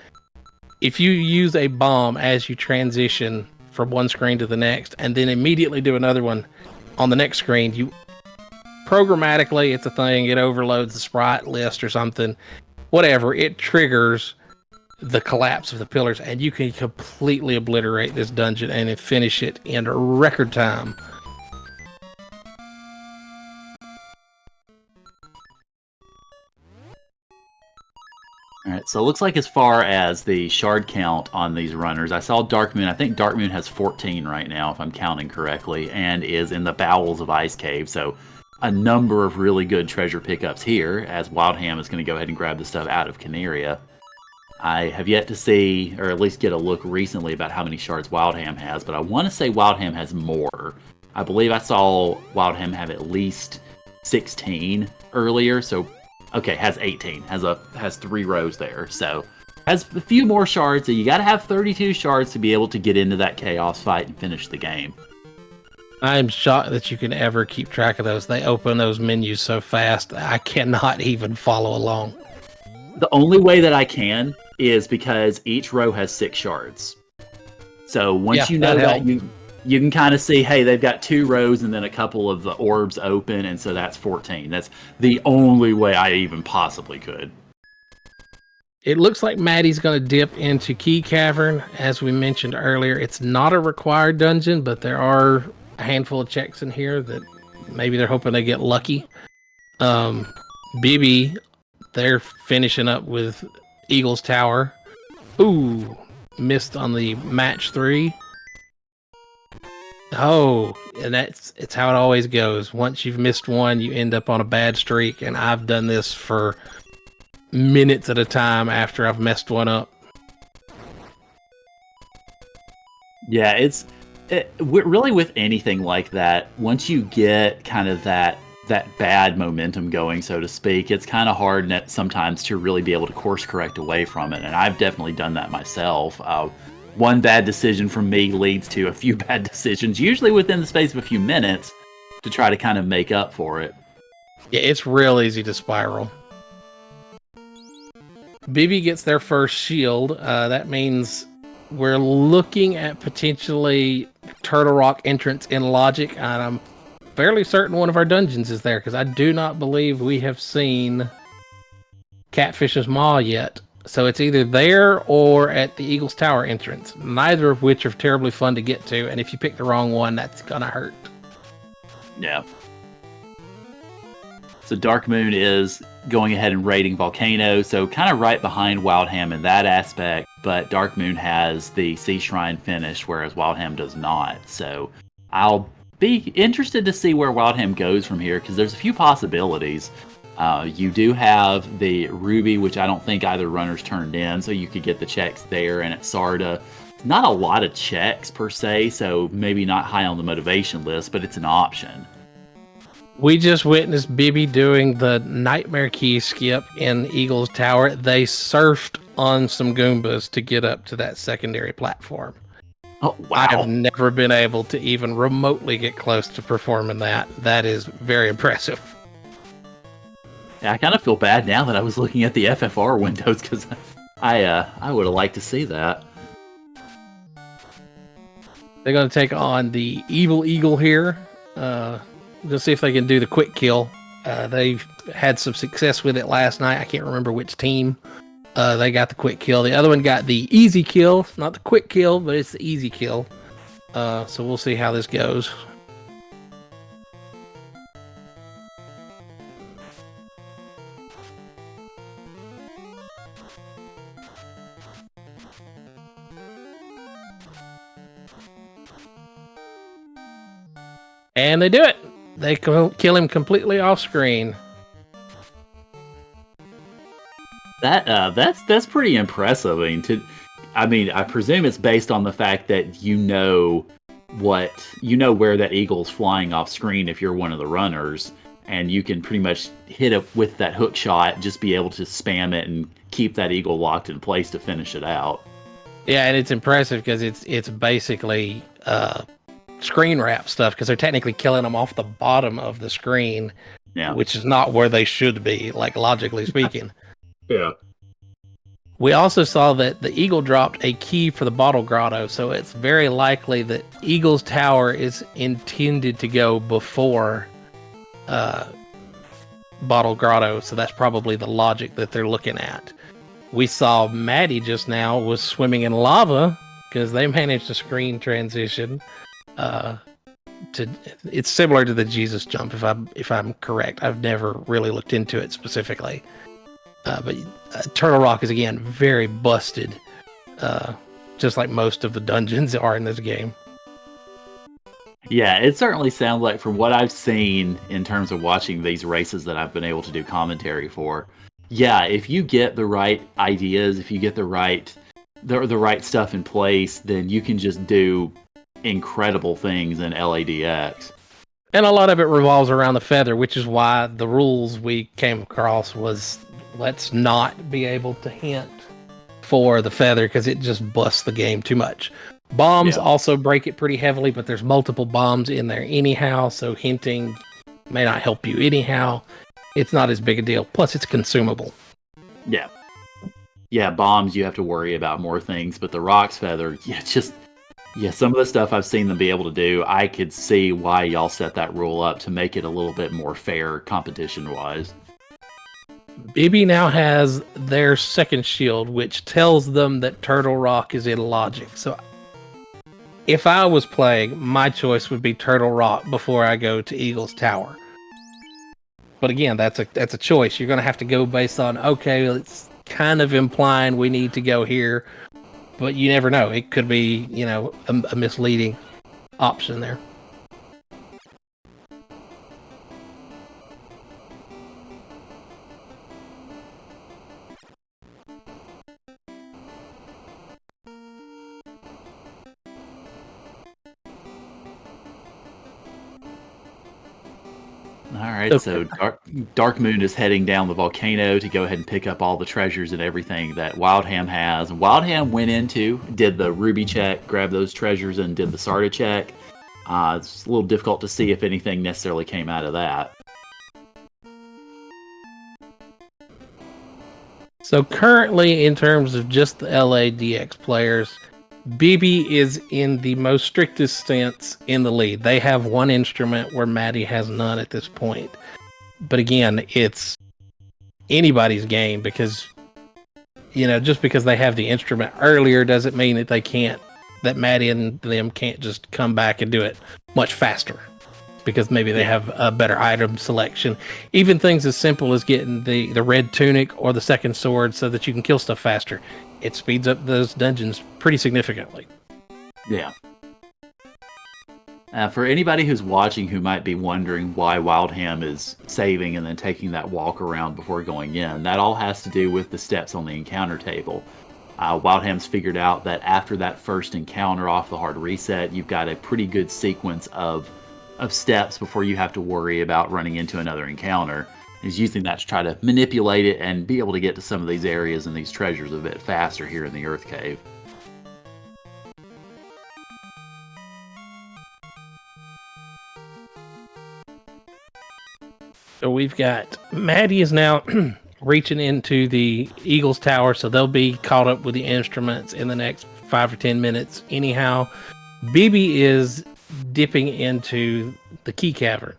If you use a bomb as you transition from one screen to the next, and then immediately do another one on the next screen, you programmatically, it's a thing, it overloads the sprite list or something, whatever, it triggers the collapse of the pillars, and you can completely obliterate this dungeon and finish it in a record time. Alright, so it looks like as far as the shard count on these runners, I saw Darkmoon. I think Darkmoon has 14 right now, if I'm counting correctly, and is in the bowels of Ice Cave. So a number of really good treasure pickups here, as Wildham is going to go ahead and grab the stuff out of Canaria. I have yet to see, or at least get a look recently about how many shards Wildham has, but I want to say Wildham has more. I believe I saw Wildham have at least 16 earlier, so okay, has 18, has 3 rows there, so has a few more shards. So you got to have 32 shards to be able to get into that chaos fight and finish the game. I'm shocked that you can ever keep track of those. They open those menus so fast, I cannot even follow along. The only way that I can is because each row has 6 shards. So once you know that, you can kind of see, hey, they've got 2 rows and then a couple of the orbs open, and so that's 14. That's the only way I even possibly could. It looks like Maddie's going to dip into Key Cavern. As we mentioned earlier, it's not a required dungeon, but there are a handful of checks in here that maybe they're hoping they get lucky. Bibi, they're finishing up with Eagle's Tower. Ooh, missed on the match 3. Oh, and it's how it always goes. Once you've missed one, you end up on a bad streak, and I've done this for minutes at a time after I've messed one up. Yeah, really with anything like that, once you get kind of that bad momentum going, so to speak, it's kind of hard sometimes to really be able to course correct away from it, and I've definitely done that myself. one bad decision from me leads to a few bad decisions, usually within the space of a few minutes, to try to kind of make up for it. Yeah, it's real easy to spiral. BB gets their first shield. That means we're looking at potentially Turtle Rock entrance in Logic, and I'm fairly certain one of our dungeons is there, because I do not believe we have seen Catfish's Maw yet. So it's either there or at the Eagle's Tower entrance, neither of which are terribly fun to get to, and if you pick the wrong one, that's gonna hurt. Yeah. So Dark Moon is going ahead and raiding Volcano, so kind of right behind Wildham in that aspect, but Dark Moon has the Sea Shrine finished, whereas Wildham does not. So I'll be interested to see where Wildham goes from here, because there's a few possibilities. You do have the Ruby, which I don't think either runner's turned in, so you could get the checks there, and at Sarda, not a lot of checks per se, so maybe not high on the motivation list, but it's an option. We just witnessed Bibby doing the Nightmare Key skip in Eagle's Tower. They surfed on some Goombas to get up to that secondary platform. Oh, wow. I have never been able to even remotely get close to performing that. That is very impressive. Yeah, I kind of feel bad now that I was looking at the FFR windows, because I would have liked to see that. They're going to take on the Evil Eagle here. We'll see if they can do the quick kill. They've had some success with it last night. I can't remember which team. They got the quick kill. The other one got the easy kill. Not the quick kill, but it's the easy kill. So we'll see how this goes. And they do it. They kill him completely off screen. That's pretty impressive. I mean, I presume it's based on the fact that you know where that eagle's flying off screen if you're one of the runners, and you can pretty much hit it with that hook shot, just be able to spam it and keep that eagle locked in place to finish it out. Yeah, and it's impressive because it's basically screen wrap stuff, because they're technically killing them off the bottom of the screen, which is not where they should be, like logically speaking. Yeah. We also saw that the Eagle dropped a key for the Bottle Grotto, so it's very likely that Eagle's Tower is intended to go before Bottle Grotto, so that's probably the logic that they're looking at. We saw Maddie just now was swimming in lava, because they managed to screen transition. It's similar to the Jesus jump, if I'm correct. I've never really looked into it specifically. But Turtle Rock is, again, very busted, just like most of the dungeons are in this game. Yeah, it certainly sounds like, from what I've seen in terms of watching these races that I've been able to do commentary for, yeah, if you get the right ideas, if you get the right stuff in place, then you can just do incredible things in LADX. And a lot of it revolves around the feather, which is why the rules we came across was, let's not be able to hint for the feather, because it just busts the game too much. Bombs also break it pretty heavily, but there's multiple bombs in there anyhow, so hinting may not help you anyhow. It's not as big a deal. Plus, it's consumable. Yeah. Yeah, bombs, you have to worry about more things, but the Rock's feather, some of the stuff I've seen them be able to do, I could see why y'all set that rule up to make it a little bit more fair competition-wise. Bibby now has their second shield, which tells them that Turtle Rock is in Logic. So if I was playing, my choice would be Turtle Rock before I go to Eagle's Tower. But again, that's a choice. You're going to have to go based on, okay, it's kind of implying we need to go here, but you never know. It could be, a misleading option there. right, so Dark Moon is heading down the volcano to go ahead and pick up all the treasures and everything that Wildham has. And Wildham went did the ruby check, grabbed those treasures, and did the Sarda check. It's a little difficult to see if anything necessarily came out of that. So currently, in terms of just the LADX players, BB is in the most strictest sense in the lead. They have one instrument where Maddie has none at this point. But again, it's anybody's game because, just because they have the instrument earlier doesn't mean that that Maddie and them can't just come back and do it much faster because maybe they have a better item selection. Even things as simple as getting the red tunic or the second sword so that you can kill stuff faster. It speeds up those dungeons pretty significantly. Yeah. For anybody who's watching who might be wondering why Wildham is saving and then taking that walk around before going in, that all has to do with the steps on the encounter table. Wildham's figured out that after that first encounter off the hard reset, you've got a pretty good sequence of steps before you have to worry about running into another encounter. He's using that to try to manipulate it and be able to get to some of these areas and these treasures a bit faster here in the Earth Cave. So we've got Maddie is now reaching into the Eagles Tower, so they'll be caught up with the instruments in the next 5 or 10 minutes. Anyhow, BB is dipping into the Key Cavern.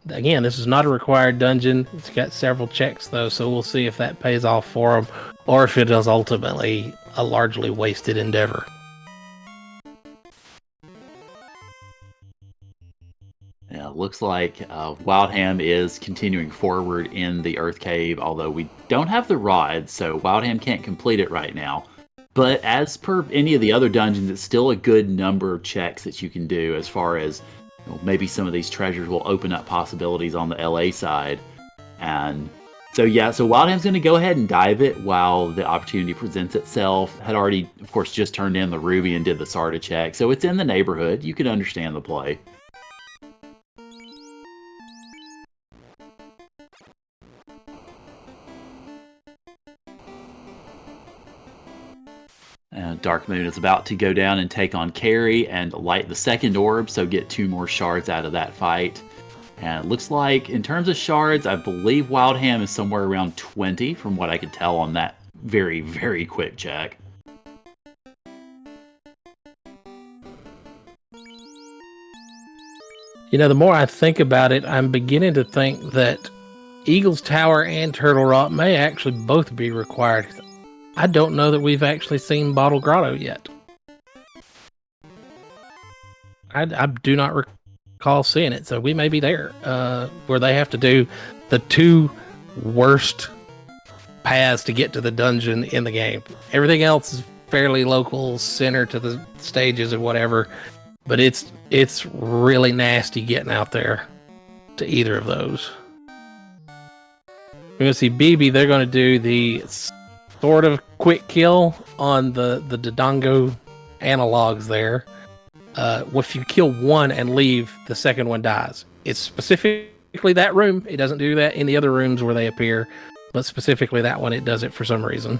Again, this is not a required dungeon. It's got several checks, though, so we'll see if that pays off for them or if it is ultimately a largely wasted endeavor. Yeah, it looks like Wildham is continuing forward in the Earth Cave, although we don't have the rod, so Wildham can't complete it right now. But as per any of the other dungeons, it's still a good number of checks that you can do as far as maybe some of these treasures will open up possibilities on the LA side. And so Wildham's going to go ahead and dive it while the opportunity presents itself. Had already, of course, just turned in the ruby and did the Sarda check, so it's in the neighborhood. You can understand the play. Dark Moon is about to go down and take on Carrie and light the second orb, so get 2 more shards out of that fight. And it looks like, in terms of shards, I believe Wildham is somewhere around 20, from what I could tell on that very, very quick check. The more I think about it, I'm beginning to think that Eagles Tower and Turtle Rock may actually both be required. I don't know that we've actually seen Bottle Grotto yet. I do not recall seeing it, so we may be there, where they have to do the 2 worst paths to get to the dungeon in the game. Everything else is fairly local, center to the stages or whatever, but it's really nasty getting out there to either of those. We're going to see BB, they're going to do the sort of quick kill on the Dodongo analogs there. If you kill one and leave, the second one dies. It's specifically that room. It doesn't do that in the other rooms where they appear, but specifically that one, it does it for some reason.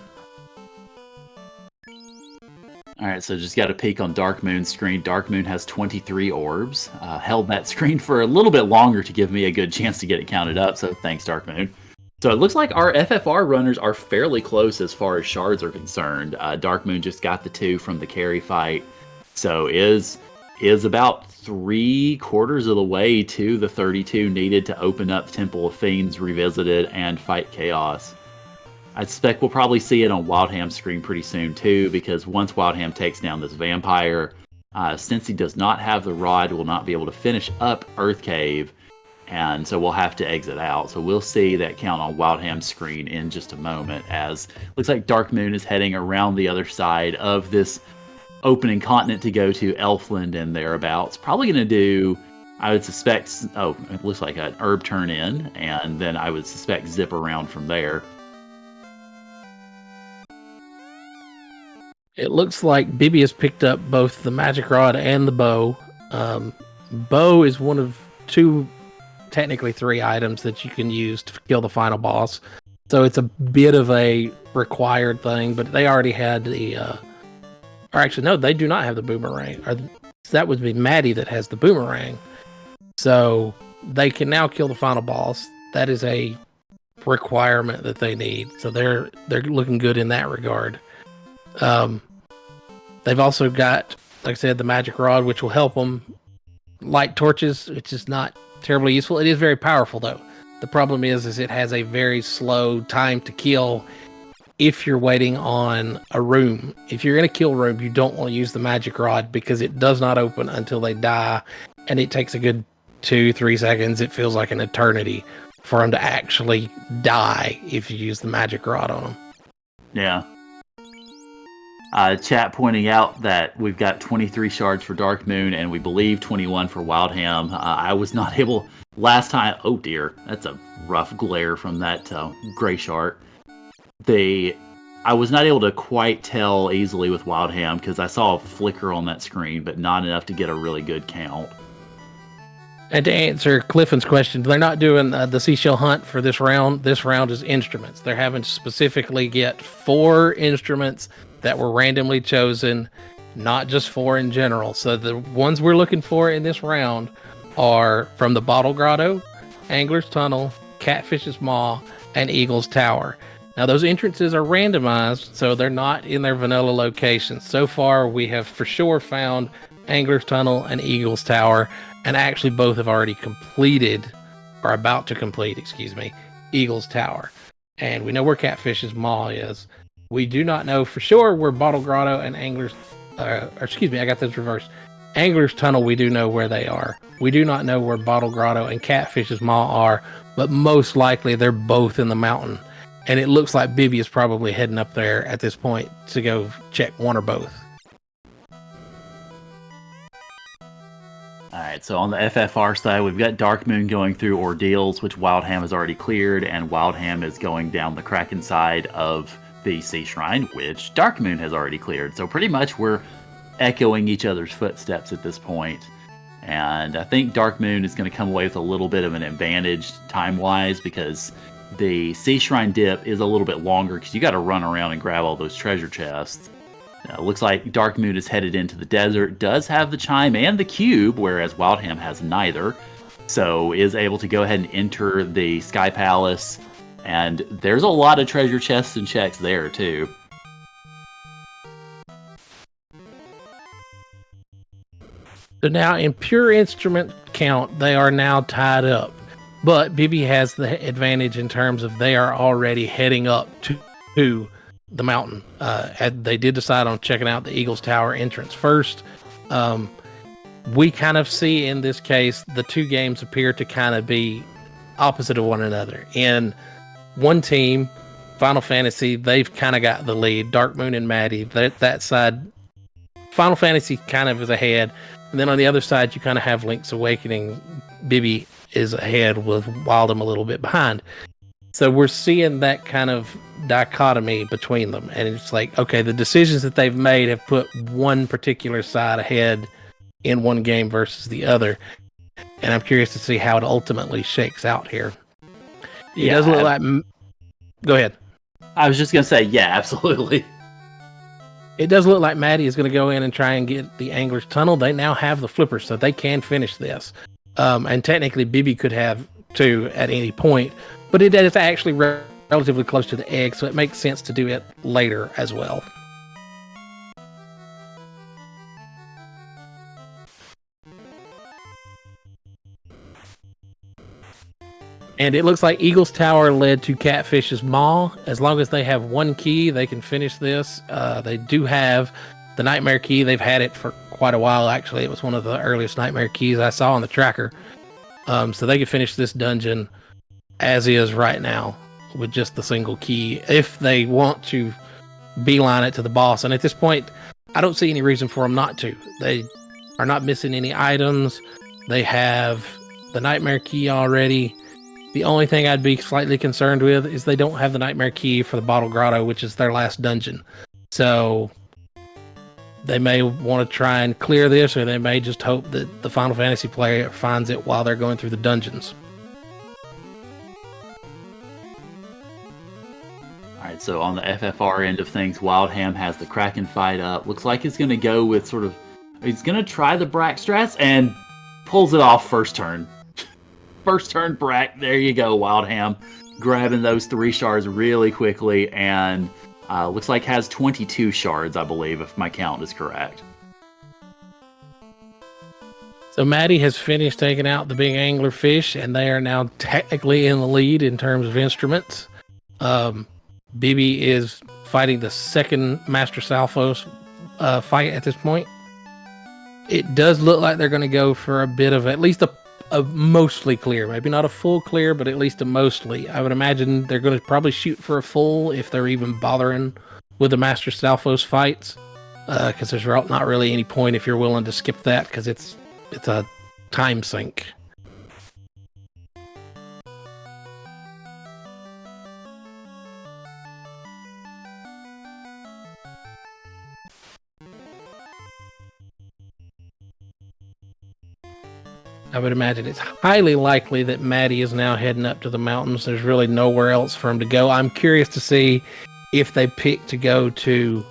Alright, so just got a peek on Dark Moon's screen. Dark Moon has 23 orbs. Held that screen for a little bit longer to give me a good chance to get it counted up, so thanks, Dark Moon. So it looks like our FFR runners are fairly close as far as shards are concerned. Dark Moon just got the 2 from the carry fight, so is about 3/4 of the way to the 32 needed to open up Temple of Fiends Revisited and fight Chaos. I suspect we'll probably see it on Wildham's screen pretty soon too, because once Wildham takes down this vampire, since he does not have the rod, we'll not be able to finish up Earth Cave. And so we'll have to exit out. So we'll see that count on Wildham's screen in just a moment, as looks like Dark Moon is heading around the other side of this opening continent to go to Elfland and thereabouts. Probably going to do, I would suspect, it looks like an herb turn in, and then I would suspect zip around from there. It looks like Bibi has picked up both the magic rod and the bow. Bow is one of 2 technically 3 items that you can use to kill the final boss. So it's a bit of a required thing, but they already had the, or actually, no, they do not have the boomerang. That would be Maddie that has the boomerang. So they can now kill the final boss. That is a requirement that they need. So they're looking good in that regard. They've also got, like I said, the magic rod, which will help them light torches, which is not terribly useful. It is very powerful, though. The problem is it has a very slow time to kill if you're waiting on a room. If you're in a kill room, you don't want to use the magic rod because it does not open until they die, and it takes a good 2-3 seconds. It feels like an eternity for them to actually die if you use the magic rod on them. Yeah. Chat pointing out that we've got 23 shards for Dark Moon, and we believe 21 for Wildham. I was not able last time. Oh dear, that's a rough glare from that gray shard. I was not able to quite tell easily with Wildham because I saw a flicker on that screen, but not enough to get a really good count. And to answer Clifton's question, they're not doing the seashell hunt for this round. This round is instruments. They're having to specifically get 4 instruments that were randomly chosen, not just 4 in general. So the ones we're looking for in this round are from the Bottle Grotto, Angler's Tunnel, Catfish's Maw, and Eagle's Tower. Now those entrances are randomized, so they're not in their vanilla locations. So far, we have for sure found Angler's Tunnel and Eagle's Tower, and actually both have already completed, or about to complete, Eagle's Tower. And we know where Catfish's Maw is. We do not know for sure where Bottle Grotto and Angler's, I got this reversed. Angler's Tunnel, we do know where they are. We do not know where Bottle Grotto and Catfish's Maw are, but most likely they're both in the mountain. And it looks like Bibby is probably heading up there at this point to go check one or both. All right, so on the FFR side, we've got Dark Moon going through ordeals, which Wildham has already cleared, and Wildham is going down the Kraken side of the Sea Shrine, which Dark Moon has already cleared. So pretty much we're echoing each other's footsteps at this point. And I think Dark Moon is going to come away with a little bit of an advantage time-wise because the Sea Shrine dip is a little bit longer because you got to run around and grab all those treasure chests. Looks like Dark Moon is headed into the desert, does have the chime and the cube, whereas Wildham has neither. So is able to go ahead and enter the Sky Palace. And there's a lot of treasure chests and checks there, too. So now in pure instrument count, they are now tied up. But Bibby has the advantage in terms of they are already heading up to the mountain. They did decide on checking out the Eagle's Tower entrance first. We kind of see in this case, the 2 games appear to kind of be opposite of one another. In one team, Final Fantasy, they've kind of got the lead. Dark Moon and Maddie, that side, Final Fantasy kind of is ahead. And then on the other side, you kind of have Link's Awakening. Bibby is ahead with Wildham a little bit behind. So we're seeing that kind of dichotomy between them. And it's like, okay, the decisions that they've made have put one particular side ahead in one game versus the other. And I'm curious to see how it ultimately shakes out here. It does look like... Go ahead. I was just going to say, yeah, absolutely. It does look like Maddie is going to go in and try and get the Angler's Tunnel. They now have the flippers, so they can finish this. And technically, Bibby could have 2 at any point. But it is actually relatively close to the egg, so it makes sense to do it later as well. And it looks like Eagle's Tower led to Catfish's Maw. As long as they have 1 key, they can finish this. They do have the Nightmare Key. They've had it for quite a while, actually. It was one of the earliest Nightmare Keys I saw on the tracker. So they can finish this dungeon as is right now with just the single key if they want to beeline it to the boss. And at this point, I don't see any reason for them not to. They are not missing any items. They have the Nightmare Key already. The only thing I'd be slightly concerned with is they don't have the Nightmare Key for the Bottle Grotto, which is their last dungeon. So they may want to try and clear this, or they may just hope that the Final Fantasy player finds it while they're going through the dungeons. right, so on the FFR end of things, Wildham has the Kraken fight up. Looks like he's going to go with sort of... He's going to try the Brack Strats and pulls it off first turn. First turn Brack. There you go, Wildham. Grabbing those 3 shards really quickly, and looks like has 22 shards, I believe, if my count is correct. So Maddie has finished taking out the big angler fish, and they are now technically in the lead in terms of instruments. Bibi is fighting the second Master Salfos fight at this point. It does look like they're going to go for a bit of at least a mostly clear, maybe not a full clear, but at least a mostly. I would imagine they're going to probably shoot for a full if they're even bothering with the Master Salfos fights, because there's not really any point if you're willing to skip that, because it's a time sink. I would imagine it's highly likely that Maddie is now heading up to the mountains. There's really nowhere else for him to go. I'm curious to see if they pick to go to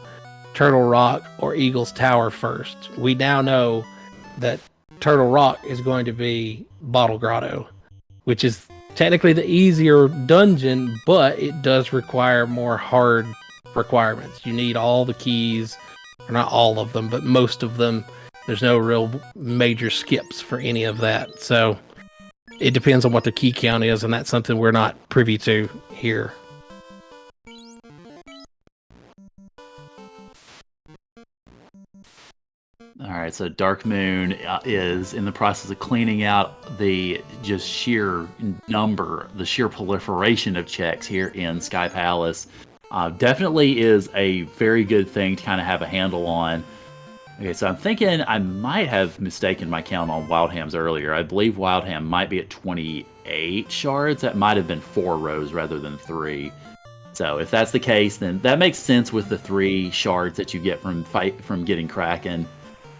Turtle Rock or Eagle's Tower first. We now know that Turtle Rock is going to be Bottle Grotto, which is technically the easier dungeon, but it does require more hard requirements. You need all the keys, or not all of them, but most of them. There's no real major skips for any of that. So it depends on what the key count is, and that's something we're not privy to here. All right, so Dark Moon is in the process of cleaning out the just sheer number, the sheer proliferation of checks here in Sky Palace. Definitely is a very good thing to kind of have a handle on. Okay, so I'm thinking I might have mistaken my count on Wildham's earlier. I believe Wildham might be at 28 shards. That might have been 4 rows rather than 3. So if that's the case, then that makes sense with the 3 shards that you get from getting Kraken.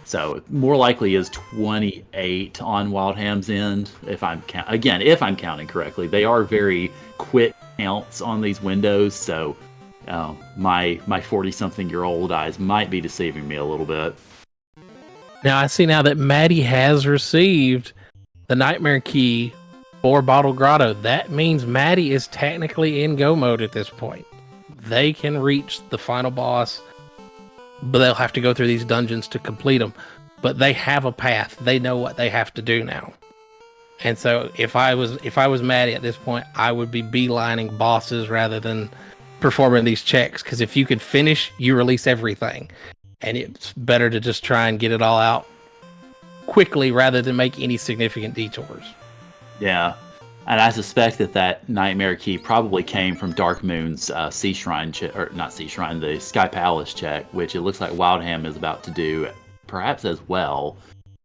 So more likely is 28 on Wildham's end. If I'm counting correctly, they are very quick counts on these windows. So my 40-something-year-old eyes might be deceiving me a little bit. Now I see now that Maddie has received the Nightmare Key for Bottle Grotto. That means Maddie is technically in go mode at this point. They can reach the final boss, but they'll have to go through these dungeons to complete them. But they have a path. They know what they have to do now. And so if I was Maddie at this point, I would be beelining bosses rather than performing these checks, because if you could finish, you release everything, and it's better to just try and get it all out quickly rather than make any significant detours. Yeah, and I suspect that Nightmare Key probably came from Dark Moon's Sea Shrine or not Sea Shrine, the Sky Palace check, which it looks like Wildham is about to do perhaps as well.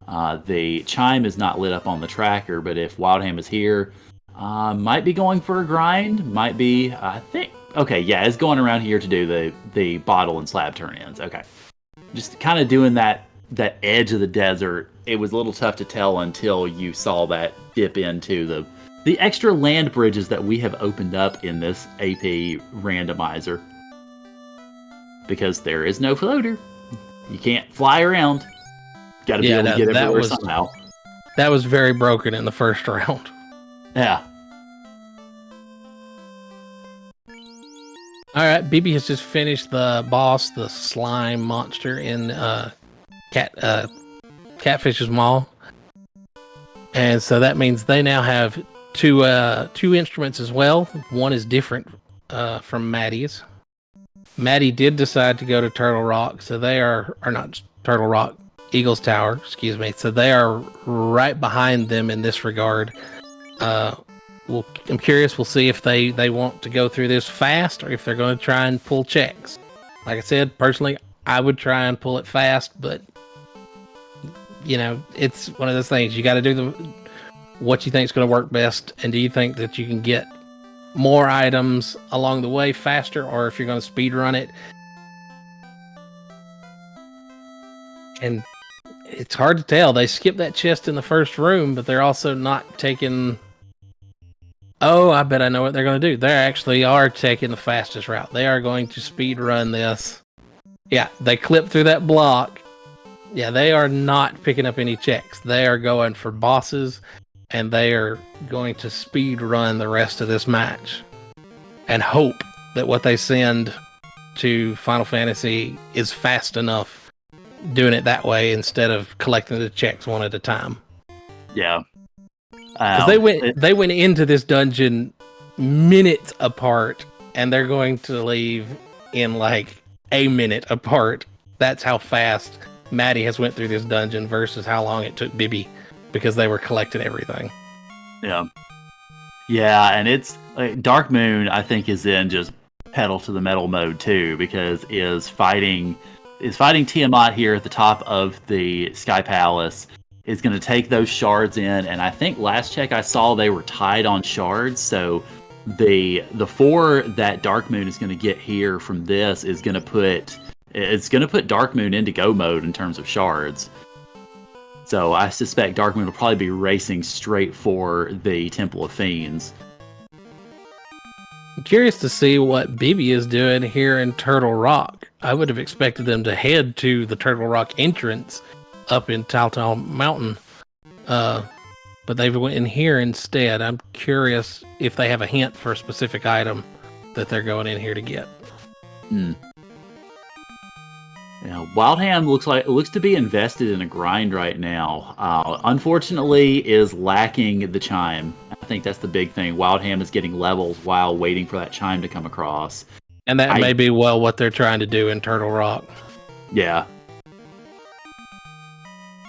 The chime is not lit up on the tracker, but if Wildham is here, might be going for a grind, might be, I think. Okay, yeah, it's going around here to do the bottle and slab turn-ins. Okay. Just kind of doing that edge of the desert. It was a little tough to tell until you saw that dip into the extra land bridges that we have opened up in this AP randomizer. Because there is no floater. You can't fly around. Gotta be able to get everywhere somehow. That was very broken in the first round. Yeah. All right, Bibi has just finished the boss, the slime monster in Catfish's Maw, and so that means they now have two instruments as well. One is different from Maddie's. Maddie did decide to go to Turtle Rock, so they are not Turtle Rock, Eagle's Tower, excuse me. So they are right behind them in this regard. I'm curious. We'll see if they want to go through this fast or if they're going to try and pull checks. Like I said, personally, I would try and pull it fast, but it's one of those things. You got to do what you think is going to work best, and do you think that you can get more items along the way faster, or if you're going to speed run it? And it's hard to tell. They skipped that chest in the first room, but they're also not taking Oh, I bet I know what they're going to do. They actually are taking the fastest route. They are going to speed run this. Yeah, they clip through that block. Yeah, they are not picking up any checks. They are going for bosses, and they are going to speed run the rest of this match and hope that what they send to Final Fantasy is fast enough doing it that way instead of collecting the checks one at a time. Yeah. Because they went into this dungeon minutes apart, and they're going to leave in like a minute apart. That's how fast Maddie has went through this dungeon versus how long it took Bibby, because they were collecting everything. Yeah. Yeah, and it's Dark Moon, I think, is in just pedal to the metal mode too, because is fighting Tiamat here at the top of the Sky Palace. Is going to take those shards in, and I think last check I saw they were tied on shards, so the 4 that Dark Moon is going to get here from this is going to put Dark Moon into go mode in terms of shards. So I suspect Dark Moon will probably be racing straight for the Temple of Fiends. I'm curious to see what Bibby is doing here in Turtle Rock. I would have expected them to head to the Turtle Rock entrance up in Taltal Mountain, but they went in here instead. I'm curious if they have a hint for a specific item that they're going in here to get. Yeah, Wildham looks to be invested in a grind right now. Unfortunately, is lacking the chime. I think that's the big thing. Wildham is getting levels while waiting for that chime to come across, and that may be what they're trying to do in Turtle Rock. Yeah.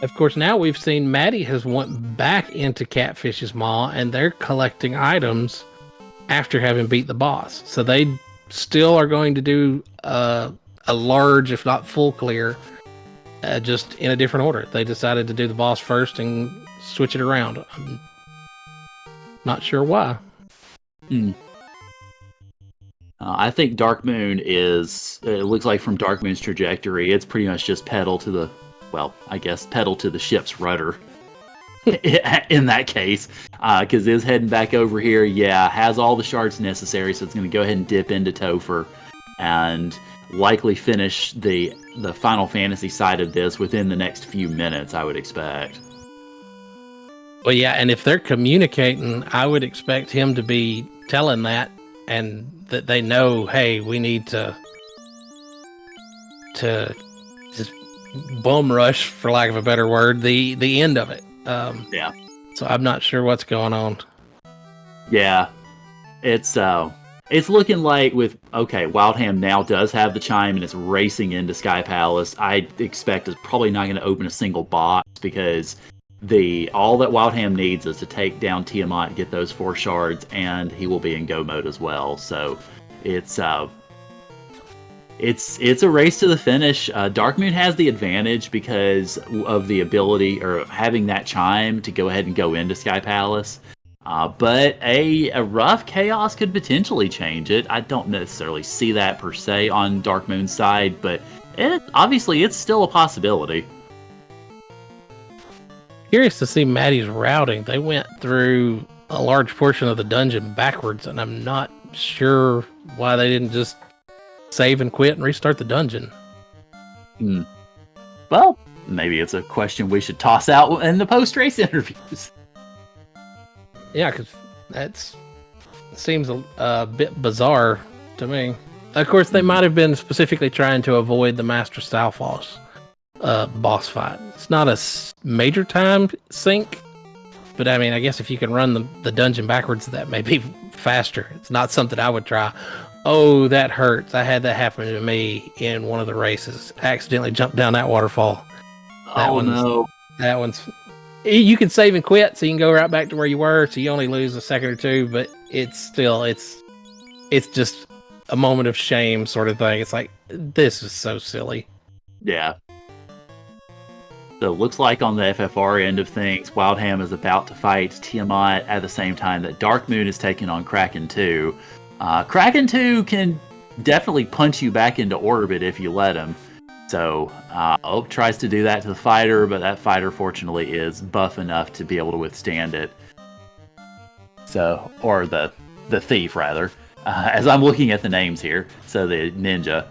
Of course, now we've seen Maddie has went back into Catfish's Maw, and they're collecting items after having beat the boss. So they still are going to do a large, if not full clear, just in a different order. They decided to do the boss first and switch it around. I'm not sure why. I think Dark Moon it looks like from Dark Moon's trajectory, it's pretty much just pedal to the ship's rudder in that case, because it's heading back over here. Yeah, has all the shards necessary, so it's going to go ahead and dip into Topher and likely finish the Final Fantasy side of this within the next few minutes, I would expect. Well, yeah, and if they're communicating, I would expect him to be telling that, and that they know, hey, we need to just bum rush, for lack of a better word, the end of it. Yeah. So I'm not sure what's going on. Yeah. It's looking like Wildham now does have the chime and it's racing into Sky Palace. I expect it's probably not going to open a single box, because all that Wildham needs is to take down Tiamat, get those 4 shards, and he will be in go mode as well. So it's a race to the finish. Dark Moon has the advantage because of the ability, or of having that chime to go ahead and go into Sky Palace. But a rough chaos could potentially change it. I don't necessarily see that per se on Dark Moon's side, but obviously it's still a possibility. Curious to see Maddie's routing. They went through a large portion of the dungeon backwards, and I'm not sure why they didn't just save and quit and restart the dungeon. Well, maybe it's a question we should toss out in the post-race interviews. Yeah, because that seems a bit bizarre to me. Of course, they might have been specifically trying to avoid the Master Stalfos boss fight. It's not a major time sink, but I mean, I guess if you can run the dungeon backwards, that may be faster. It's not something I would try. Oh, that hurts. I had that happen to me in one of the races. I accidentally jumped down that waterfall. No. That one's... You can save and quit, so you can go right back to where you were, so you only lose a second or two, but it's just a moment of shame sort of thing. It's like, this is so silly. Yeah. So it looks like on the FFR end of things, Wildham is about to fight Tiamat at the same time that Dark Moon is taking on Kraken 2. Kraken 2 can definitely punch you back into orbit if you let him. So Oak tries to do that to the fighter, but that fighter fortunately is buff enough to be able to withstand it. So, or the thief rather, as I'm looking at the names here. So the ninja,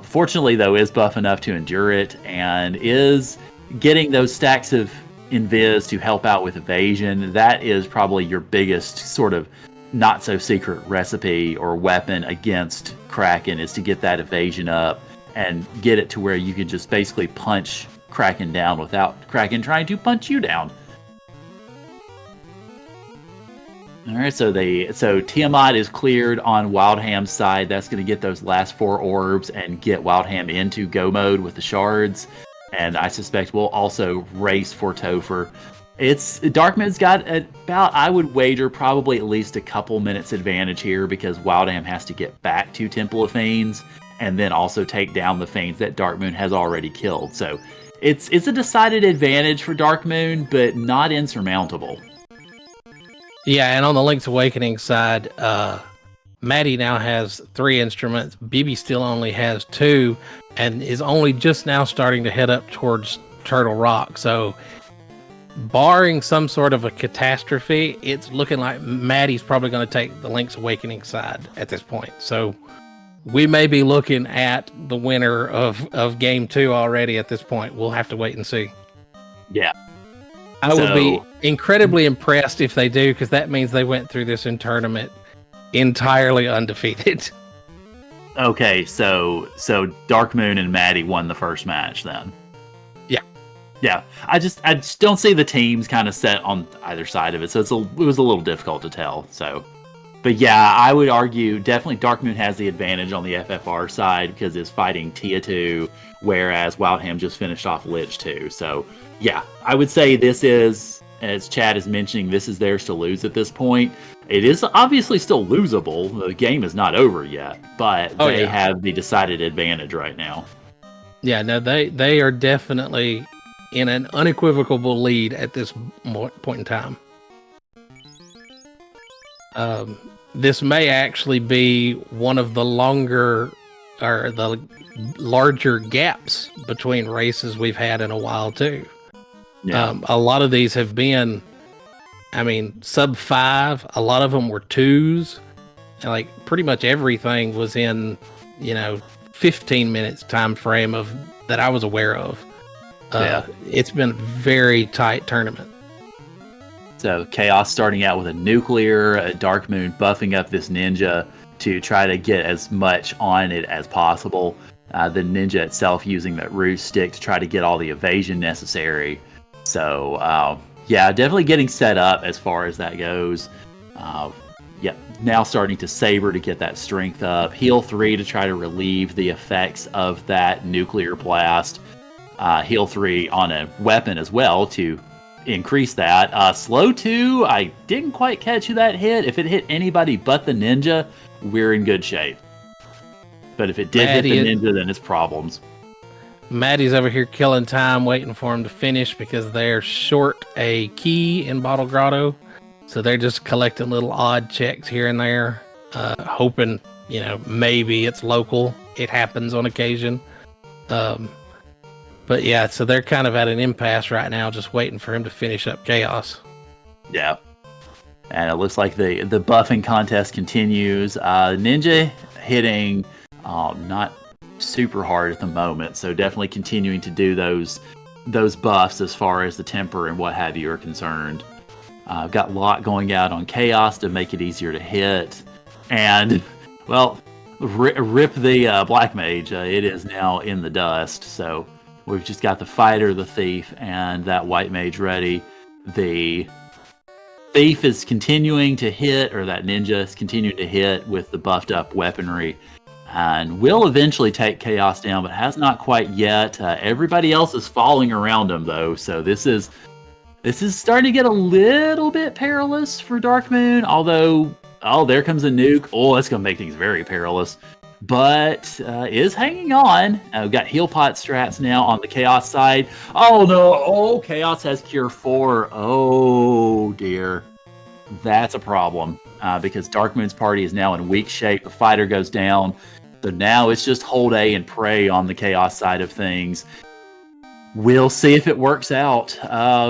fortunately though, is buff enough to endure it and is getting those stacks of invis to help out with evasion. That is probably your biggest sort of not so secret recipe or weapon against Kraken, is to get that evasion up and get it to where you can just basically punch Kraken down without Kraken trying to punch you down. All right, so Tiamat is cleared on Wildham's side. That's going to get those last 4 orbs and get Wildham into go mode with the shards. And I suspect we'll also race for Topher. Darkmoon's got about, I would wager, probably at least a couple minutes advantage here, because Wildham has to get back to Temple of Fiends and then also take down the Fiends that Darkmoon has already killed. So it's a decided advantage for Darkmoon, but not insurmountable. Yeah, and on the Link's Awakening side, Maddie now has 3 instruments. BB still only has 2, and is only just now starting to head up towards Turtle Rock. So, barring some sort of a catastrophe, it's looking like Maddie's probably going to take the Link's Awakening side at this point. So, we may be looking at the winner of Game 2 already at this point. We'll have to wait and see. Yeah. I would be incredibly impressed if they do, because that means they went through this tournament entirely undefeated. Okay, so Darkmoon and Maddie won the first match then. Yeah. I just don't see the teams kind of set on either side of it, so it was a little difficult to tell. So, but yeah, I would argue definitely Darkmoon has the advantage on the FFR side because it's fighting Tia 2, whereas Wildham just finished off Lich 2. So yeah, I would say this is, as Chad is mentioning, this is theirs to lose at this point. It is obviously still losable. The game is not over yet, but they have the decided advantage right now. Yeah, no, they are definitely in an unequivocal lead at this point in time. This may actually be one of the longer or the larger gaps between races we've had in a while too. Yeah. A lot of these have been, sub 5. A lot of them were 2s. And like pretty much everything was in, 15 minutes time frame of that I was aware of. It's been a very tight tournament. So Chaos starting out with a nuclear, Darkmoon buffing up this ninja to try to get as much on it as possible. The ninja itself using that roost stick to try to get all the evasion necessary. So definitely getting set up as far as that goes. Now starting to Saber to get that strength up. Heal 3 to try to relieve the effects of that nuclear blast. Heal 3 on a weapon as well to increase that. Slow 2, I didn't quite catch who that hit. If it hit anybody but the ninja, we're in good shape. But if it did hit the ninja, then it's problems. Maddie's over here killing time, waiting for him to finish because they're short a key in Bottle Grotto. So they're just collecting little odd checks here and there, hoping, maybe it's local. It happens on occasion. But yeah, so they're kind of at an impasse right now, just waiting for him to finish up Chaos. Yeah. And it looks like the buffing contest continues. Ninja hitting not super hard at the moment, so definitely continuing to do those buffs as far as the temper and what have you are concerned. Got a lot going out on Chaos to make it easier to hit. And, well, rip the Black Mage. It is now in the dust, so we've just got the Fighter, the Thief, and that White Mage ready. The Thief is continuing to hit, or that Ninja is continuing to hit with the buffed up weaponry, and will eventually take Chaos down, but has not quite yet. Everybody else is falling around him, though, so this is starting to get a little bit perilous for Darkmoon, although, there comes a nuke. Oh, that's going to make things very perilous. But is hanging on. We've got heal pot strats now on the Chaos side. Oh, no. Oh, Chaos has Cure 4. Oh, dear. That's a problem, because Darkmoon's party is now in weak shape. The Fighter goes down. So now it's just hold A and pray on the Chaos side of things. We'll see if it works out.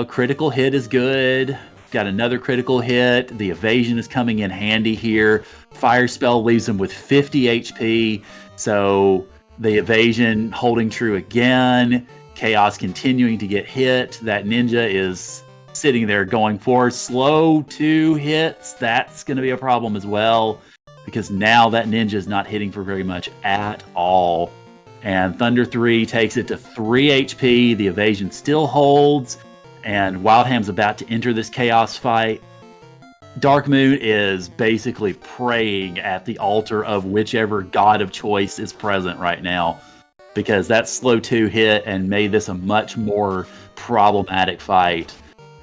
Critical hit is good. got another critical hit. The evasion is coming in handy here. Fire spell leaves him with 50 HP. So the evasion holding true again. Chaos continuing to get hit. That ninja is sitting there going for slow 2 hits. That's going to be a problem as well, because now that ninja is not hitting for very much at all. And Thunder 3 takes it to 3 HP. The evasion still holds, and Wildham's about to enter this chaos fight. Darkmoon is basically praying at the altar of whichever god of choice is present right now, because that slow 2 hit and made this a much more problematic fight.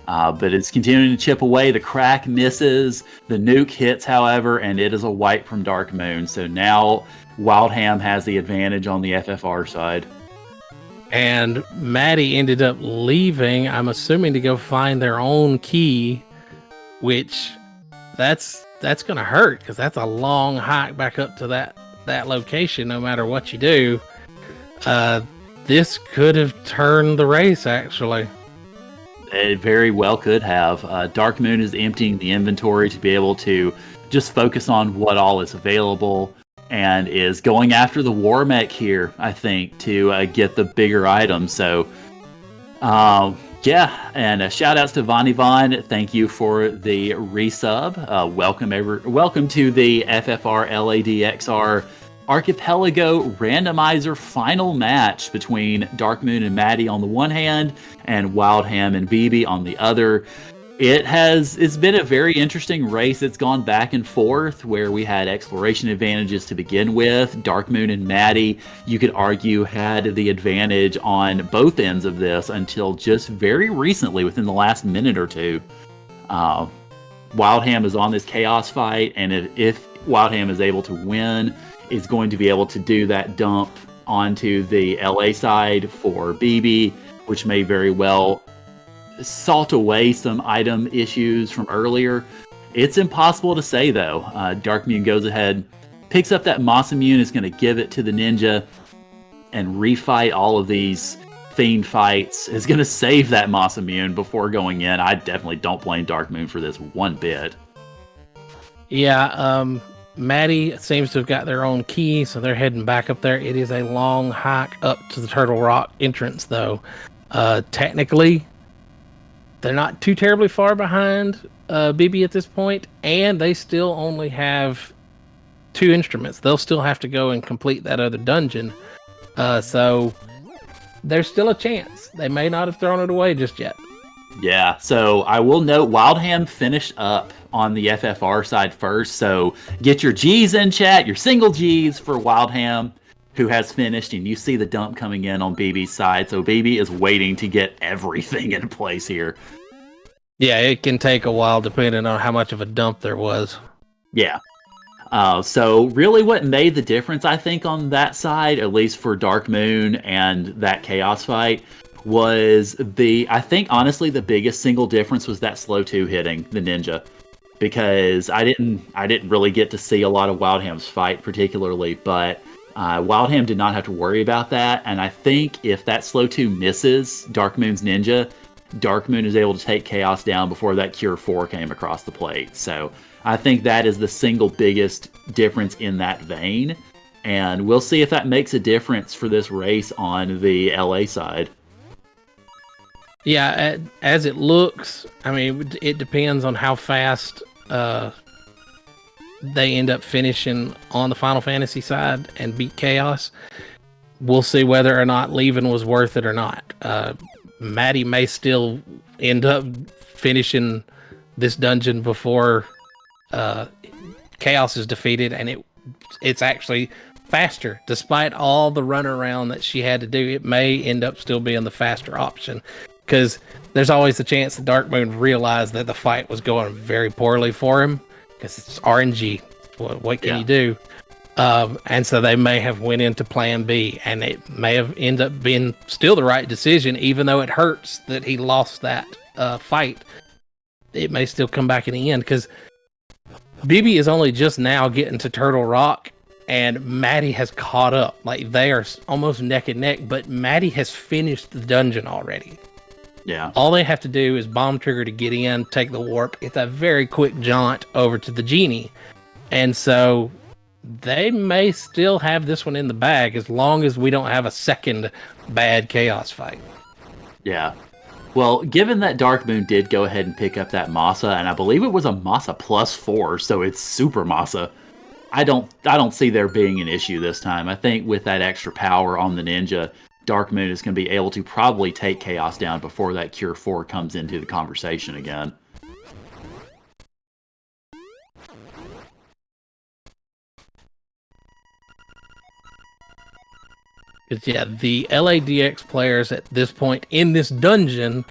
But it's continuing to chip away. The crack misses. The nuke hits, however, and it is a wipe from Darkmoon. So now Wildham has the advantage on the FFR side. And Maddie ended up leaving, I'm assuming, to go find their own key, which that's going to hurt, because that's a long hike back up to that location no matter what you do. This could have turned the race, actually. It very well could have. Darkmoon is emptying the inventory to be able to just focus on what all is available, and is going after the war mech here, I think, to get the bigger items. So, yeah, and shout outs to Vonnie Von. Thank you for the resub. Welcome to the FFR LADXR Archipelago randomizer final match between Darkmoon and Maddie on the one hand, and Wildham and BB on the other. It's been a very interesting race. It's gone back and forth, where we had exploration advantages to begin with. Darkmoon and Maddie, you could argue, had the advantage on both ends of this until just very recently, within the last minute or two. Wildham is on this chaos fight, and if Wildham is able to win, is going to be able to do that dump onto the LA side for BB, which may very well salt away some item issues from earlier. It's impossible to say, though. Darkmoon goes ahead, picks up that Masamune, is going to give it to the ninja, and refight all of these Fiend fights. Is going to save that Masamune before going in. I definitely don't blame Darkmoon for this one bit. Yeah, Maddie seems to have got their own key, so they're heading back up there. It is a long hike up to the Turtle Rock entrance, though. Technically, they're not too terribly far behind BB at this point, and they still only have 2 instruments. They'll still have to go and complete that other dungeon. So there's still a chance. They may not have thrown it away just yet. Yeah, so I will note Wildham finished up on the FFR side first, so get your G's in chat, your single G's for Wildham, who has finished, and you see the dump coming in on BB's side, so BB is waiting to get everything in place here. Yeah, it can take a while depending on how much of a dump there was. Yeah. So really what made the difference, I think, on that side, at least for Darkmoon and that Chaos fight, was I think honestly the biggest single difference was that slow 2 hitting the ninja, because I didn't really get to see a lot of Wildham's fight particularly, but Wildham did not have to worry about that. And I think if that slow 2 misses Darkmoon's ninja, Darkmoon is able to take Chaos down before that Cure 4 came across the plate. So I think that is the single biggest difference in that vein, and we'll see if that makes a difference for this race on the LA side. Yeah, as it looks, I mean, it depends on how fast they end up finishing on the Final Fantasy side and beat Chaos. We'll see whether or not leaving was worth it or not. Maddie may still end up finishing this dungeon before Chaos is defeated, and it's actually faster. Despite all the runaround that she had to do, it may end up still being the faster option, because there's always the chance that Darkmoon realized that the fight was going very poorly for him, because it's RNG. What can you do? And so they may have went into plan B, and it may have ended up being still the right decision, even though it hurts that he lost that fight. It may still come back in the end, because BB is only just now getting to Turtle Rock, and Maddie has caught up. Like, they are almost neck and neck, but Maddie has finished the dungeon already. Yeah. All they have to do is bomb trigger to get in, take the warp. It's a very quick jaunt over to the genie. And so they may still have this one in the bag as long as we don't have a second bad chaos fight. Yeah. Well, given that Dark Moon did go ahead and pick up that Masa, and I believe it was a Masa +4, so it's super Masa. I don't see there being an issue this time. I think with that extra power on the ninja, Dark Moon is going to be able to probably take Chaos down before that Cure 4 comes into the conversation again. Because, yeah, the LADX players at this point in this dungeon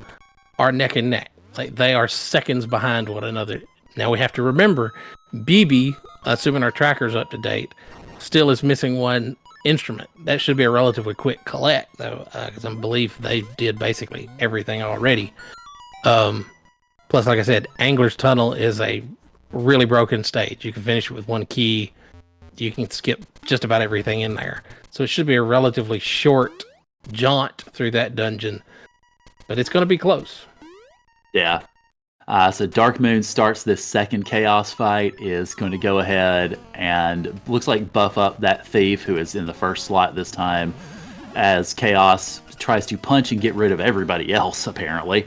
are neck and neck. Like, they are seconds behind one another. Now, we have to remember, BB, assuming our tracker's up to date, still is missing one instrument. That should be a relatively quick collect, though, because I believe they did basically everything already. Plus, like I said, Angler's Tunnel is a really broken stage. You can finish it with one key. You can skip just about everything in there. So it should be a relatively short jaunt through that dungeon, but it's going to be close. Yeah. So Dark Moon starts this second Chaos fight, is going to go ahead and looks like buff up that Thief who is in the first slot this time, as Chaos tries to punch and get rid of everybody else, apparently.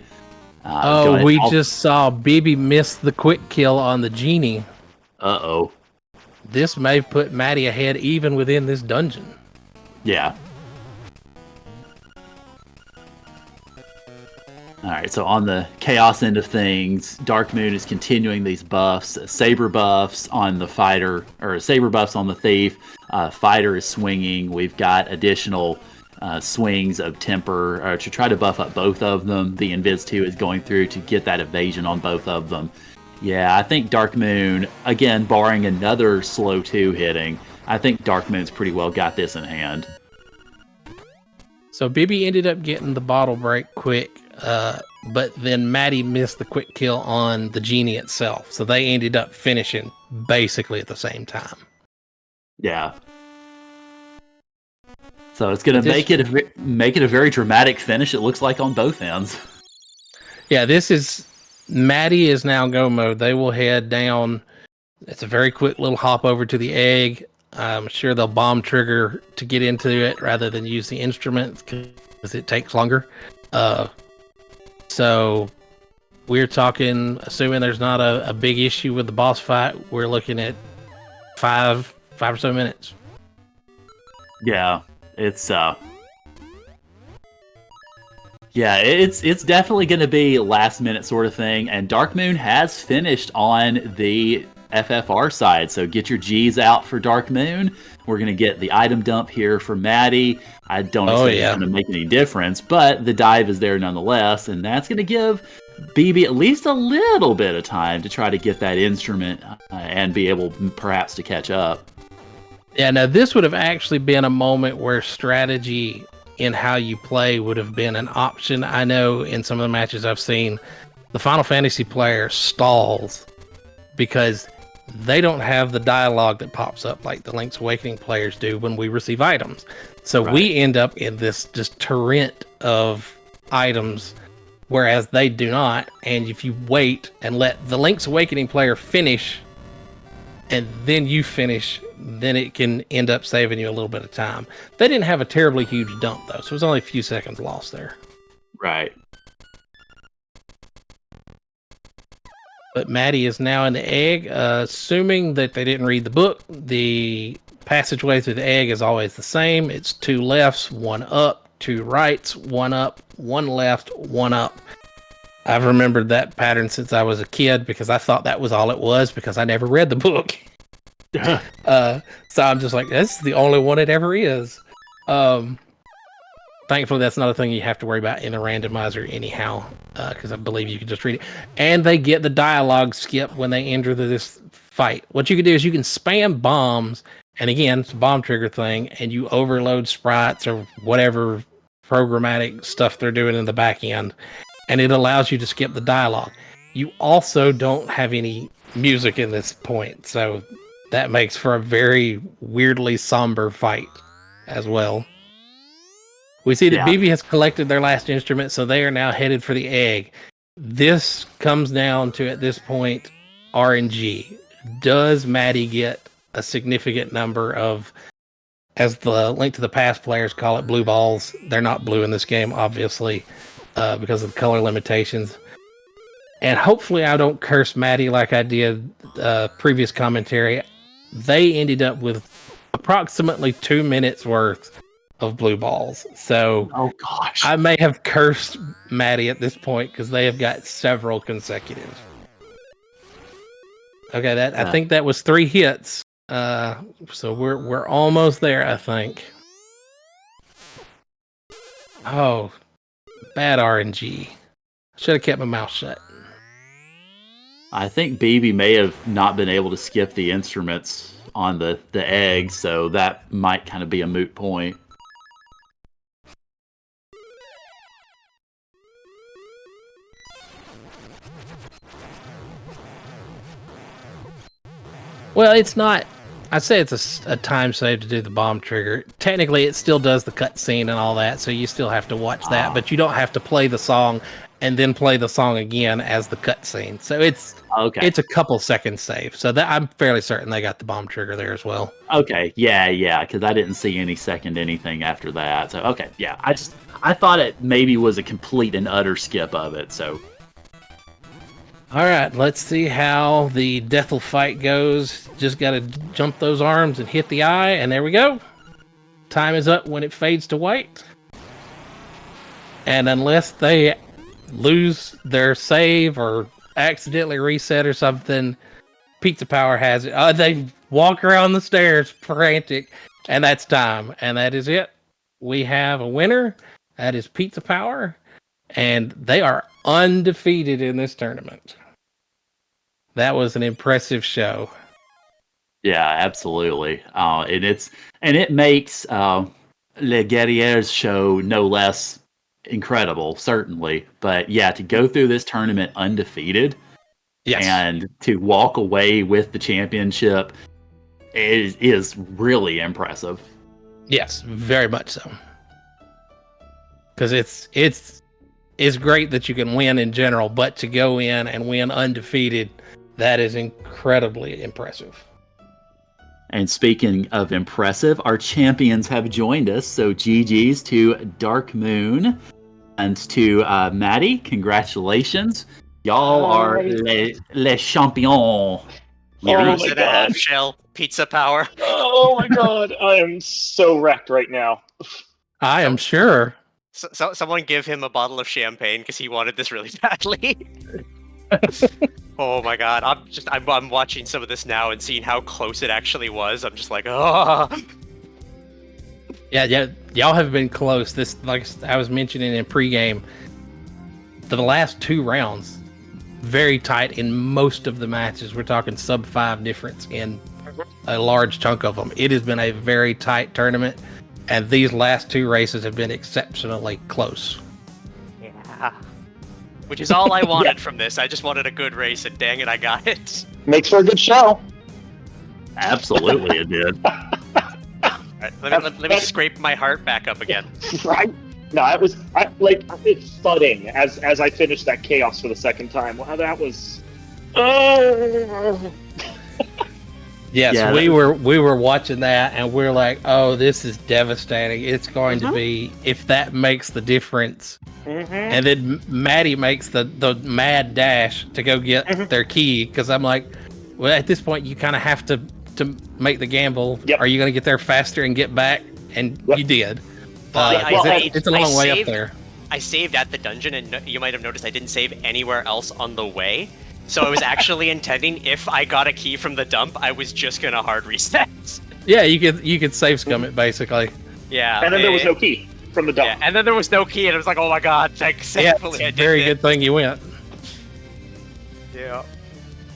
We just saw BB miss the quick kill on the genie. Uh-oh. This may put Maddie ahead even within this dungeon. Yeah. Alright, so on the Chaos end of things, Dark Moon is continuing these buffs. Saber buffs on the fighter, or saber buffs on the thief. Fighter is swinging. We've got additional swings of temper to try to buff up both of them. The Invis 2 is going through to get that evasion on both of them. Yeah, I think Dark Moon, again, barring another slow 2 hitting, I think Dark Moon's pretty well got this in hand. So BB ended up getting the bottle break quick, but then Maddie missed the quick kill on the genie itself. So they ended up finishing basically at the same time. Yeah. So it's going to make it a very dramatic finish, it looks like, on both ends. Yeah, Maddie is now go mode. They will head down. It's a very quick little hop over to the egg. I'm sure they'll bomb trigger to get into it rather than use the instruments because it takes longer. So we're talking, assuming there's not a big issue with the boss fight, we're looking at five or so minutes. Yeah, it's definitely going to be last minute sort of thing, and Dark Moon has finished on the FFR side, so get your G's out for Dark Moon. We're going to get the item dump here for Maddie. I don't expect it's going to make any difference, but the dive is there nonetheless, and that's going to give BB at least a little bit of time to try to get that instrument and be able perhaps to catch up. Yeah, now this would have actually been a moment where strategy in how you play would have been an option. I know in some of the matches I've seen, the Final Fantasy player stalls because they don't have the dialogue that pops up like the Link's Awakening players do when we receive items. So we end up in this just torrent of items, whereas they do not. And if you wait and let the Link's Awakening player finish, and then you finish, then it can end up saving you a little bit of time. They didn't have a terribly huge dump, though, so it was only a few seconds lost there. Right. But Maddie is now in the egg. Assuming that they didn't read the book, the passageway through the egg is always the same. It's 2 lefts, 1 up, 2 rights, 1 up, 1 left, 1 up. I've remembered that pattern since I was a kid because I thought that was all it was because I never read the book. So I'm just like, that's the only one it ever is. Thankfully, that's not a thing you have to worry about in a randomizer anyhow, because I believe you can just read it. And they get the dialogue skip when they enter this fight. What you can do is you can spam bombs, and again, it's a bomb trigger thing, and you overload sprites or whatever programmatic stuff they're doing in the back end, and it allows you to skip the dialogue. You also don't have any music in this point, so that makes for a very weirdly somber fight as well. We see that Yeah. BB has collected their last instrument, so they are now headed for the egg. This comes down to, at this point, RNG. Does Maddie get a significant number of, as the Link to the Past players call it, blue balls? They're not blue in this game, obviously, because of the color limitations. And hopefully I don't curse Maddie like I did previous commentary. They ended up with approximately 2 minutes worth of blue balls. So Oh gosh. I may have cursed Maddie at this point because they have got several consecutive. Okay, I think that was 3 hits. So we're almost there, I think. Oh, bad RNG. Should have kept my mouth shut. I think BB may have not been able to skip the instruments on the egg, so that might kind of be a moot point. Well, it's not. I'd say it's a time save to do the bomb trigger. Technically, it still does the cutscene and all that, so you still have to watch that, but you don't have to play the song and then play the song again as the cutscene. So it's a couple seconds save. So that I'm fairly certain they got the bomb trigger there as well. Okay, yeah, because I didn't see any second anything after that. So okay, yeah, I thought it maybe was a complete and utter skip of it. So. All right, let's see how the Deathel fight goes. Just got to jump those arms and hit the eye, and there we go. Time is up when it fades to white. And unless they lose their save or accidentally reset or something, Pizza Power has it. They walk around the stairs frantic, and that's time. And that is it. We have a winner. That is Pizza Power, and they are undefeated in this tournament. That was an impressive show. Yeah, absolutely. And it makes Le Guerriers show no less incredible, certainly. But yeah, to go through this tournament undefeated, yes, and to walk away with the championship is really impressive. Yes, very much so. Because it's great that you can win in general, but to go in and win undefeated, that is incredibly impressive. And speaking of impressive, our champions have joined us. So GG's to Dark Moon and to Maddie. Congratulations. Y'all are les champions. Oh my god. Shell Pizza Power. Oh my god. I am so wrecked right now. I am sure. So someone give him a bottle of champagne because he wanted this really badly. Oh my god, I'm watching some of this now and seeing how close it actually was. I'm just like, oh. Yeah, y'all have been close. This, like I was mentioning in pregame, the last 2 rounds, very tight in most of the matches. We're talking sub 5 difference in a large chunk of them. It has been a very tight tournament, and these last 2 races have been exceptionally close. Yeah. Which is all I wanted from this. I just wanted a good race, and dang it, I got it. Makes for a good show. Absolutely, it did. Right, let me scrape my heart back up again. Right? No, it's thudding as I finished that chaos for the second time. Wow, that was. Yes, yeah, we were watching that, and we're like, "Oh, this is devastating! It's going to be if that makes the difference." And then Maddie makes the mad dash to go get their key, because I'm like, well, at this point, you kind of have to make the gamble. Yep. Are you going to get there faster and get back? And you did. It's a long way up there. I saved at the dungeon, and you might have noticed I didn't save anywhere else on the way. So I was actually intending, if I got a key from the dump, I was just gonna hard reset. Yeah, you could save scum it basically. Yeah. And then there was no key from the dump. Yeah, and then there was no key, and I was like, oh my god, thankfully I did very good thing you went. Yeah.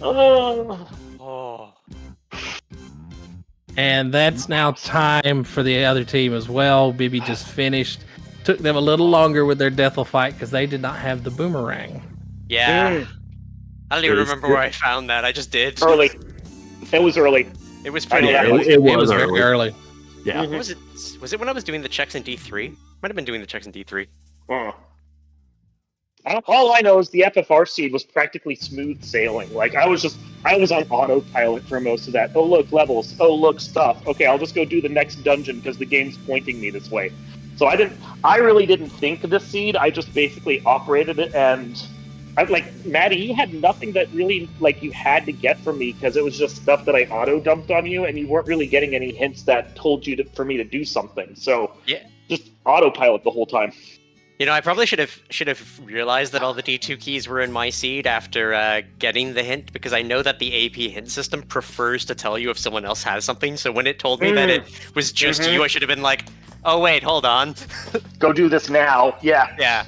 Oh. And that's now time for the other team as well. Bibi just finished. Took them a little longer with their Deathel fight because they did not have the boomerang. Yeah. I don't even remember where I found that. I just did. Early. It was early. It was pretty early. It was very early. Yeah. Mhm. Was it when I was doing the checks in D3? Might have been doing the checks in D3. All I know is the FFR seed was practically smooth sailing. Like I was on autopilot for most of that. Oh look, levels. Oh look, stuff. Okay, I'll just go do the next dungeon because the game's pointing me this way. So I really didn't think of the seed. I just basically operated it, and Maddie, you had nothing that really like you had to get from me because it was just stuff that I auto dumped on you, and you weren't really getting any hints that told you for me to do something. So Yeah. just autopilot the whole time. You know, I probably should have realized that all the D2 keys were in my seed after getting the hint, because I know that the AP hint system prefers to tell you if someone else has something. So when it told me that it was just you, I should have been like, "Oh wait, hold on, Go do this now." Yeah. yeah."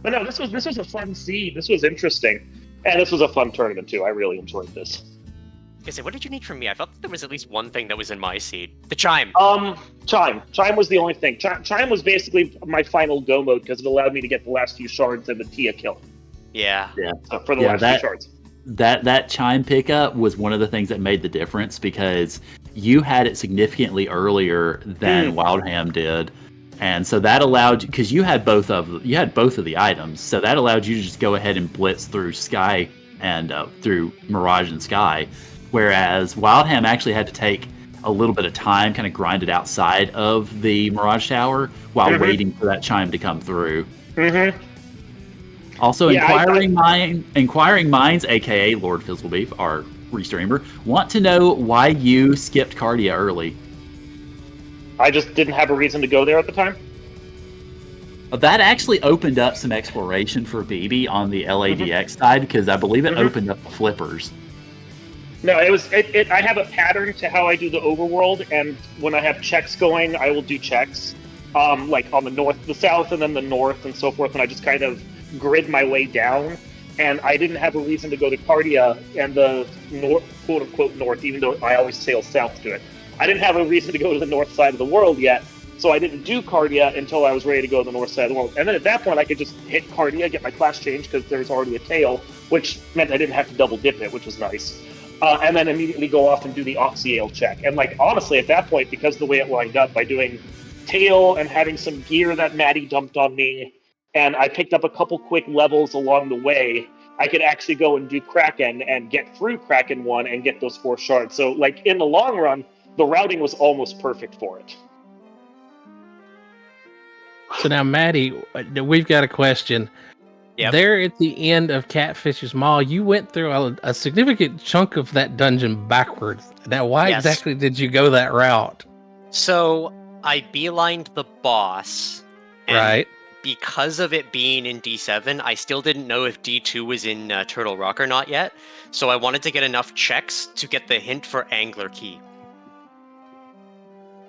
But no, this was a fun seed. This was interesting, and this was a fun tournament too. I really enjoyed this. I say, what did you need from me? I felt that there was at least one thing that was in my seed. The chime. Chime was the only thing. Chime was basically my final go mode because it allowed me to get the last few shards and the Tia kill. Yeah. For the last few shards. That chime pickup was one of the things that made the difference, because you had it significantly earlier than Wildham did. And so that allowed, because you had both of the items, so that allowed you to just go ahead and blitz through Sky and through Mirage and Sky, whereas Wildham actually had to take a little bit of time, kind of grind it outside of the Mirage Tower while waiting for that chime to come through. Also, Inquiring Minds, aka Lord Fizzlebeef, our restreamer, want to know why you skipped Cardia early. I just didn't have a reason to go there at the time. That actually opened up some exploration for BB on the LADX side, because I believe it opened up the flippers. No, I have a pattern to how I do the overworld, and when I have checks going, I will do checks, like on the north, the south, and then the north, and so forth, and I just kind of grid my way down. And I didn't have a reason to go to Cardia and the north, quote unquote north, even though I always sail south to it. I didn't have a reason to go to the north side of the world yet, so I didn't do Cardia until I was ready to go to the north side of the world. And then at that point, I could just hit Cardia, get my class change because there's already a tail, which meant I didn't have to double dip it, which was nice. And then immediately go off and do the Oxyale check. And like honestly, at that point, because the way it lined up by doing tail and having some gear that Maddie dumped on me, and I picked up a couple quick levels along the way, I could actually go and do Kraken and get through Kraken 1 and get those 4 shards. So like in the long run, the routing was almost perfect for it. So now, Maddie, we've got a question. Yep. There at the end of Catfish's Maw, you went through a significant chunk of that dungeon backwards. Now, why exactly did you go that route? So I beelined the boss. And right. Because of it being in D7, I still didn't know if D2 was in Turtle Rock or not yet. So I wanted to get enough checks to get the hint for Angler Key.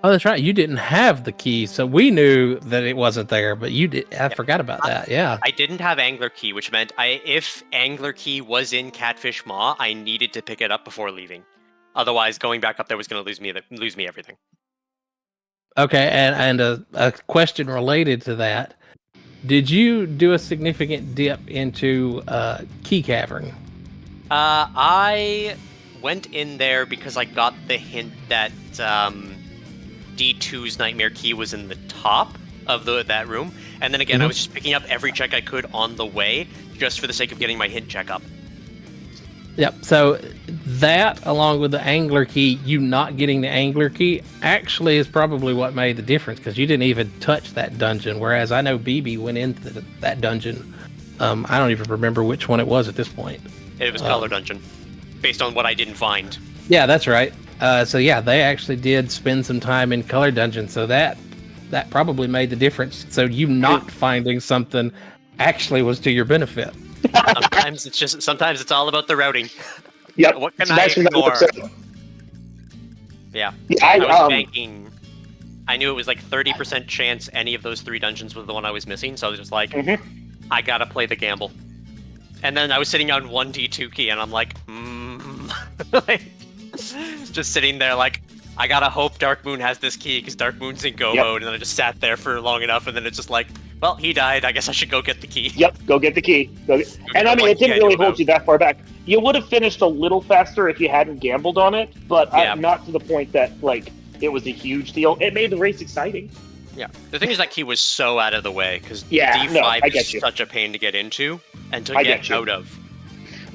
Oh, that's right. You didn't have the key, so we knew that it wasn't there, but you did. I forgot about that. Yeah. I didn't have Angler Key, which meant if Angler Key was in Catfish Maw, I needed to pick it up before leaving. Otherwise, going back up there was going to lose me everything. Okay, and a question related to that: did you do a significant dip into Key Cavern? I went in there because I got the hint that D2's Nightmare Key was in the top of that room, and then again I was just picking up every check I could on the way, just for the sake of getting my hint check up. Yep. So that, along with the Angler Key, you not getting the Angler Key, actually is probably what made the difference, because you didn't even touch that dungeon. Whereas I know BB went into that dungeon. I don't even remember which one it was at this point. It was Color Dungeon, based on what I didn't find. Yeah, that's right. So yeah, they actually did spend some time in Color Dungeon. So that probably made the difference. So you not finding something actually was to your benefit. Sometimes it's all about the routing. Yep. What can I ignore? Yeah. I was banking. I knew it was like 30% chance any of those 3 dungeons was the one I was missing, so I was just like, I gotta play the gamble. And then I was sitting on 1 D2 key, and I'm like, like, just sitting there like, I gotta hope Dark Moon has this key, because Dark Moon's in go mode, and then I just sat there for long enough, and then it's just like, well, he died, I guess I should go get the key. Yep, go get the key. And I mean, it didn't really hold you that far back. You would have finished a little faster if you hadn't gambled on it, but not to the point that, like, it was a huge deal. It made the race exciting. Yeah. The thing is that key was so out of the way because Yeah, D5 no, I is get you. such a pain to get into and to I get get you. out of.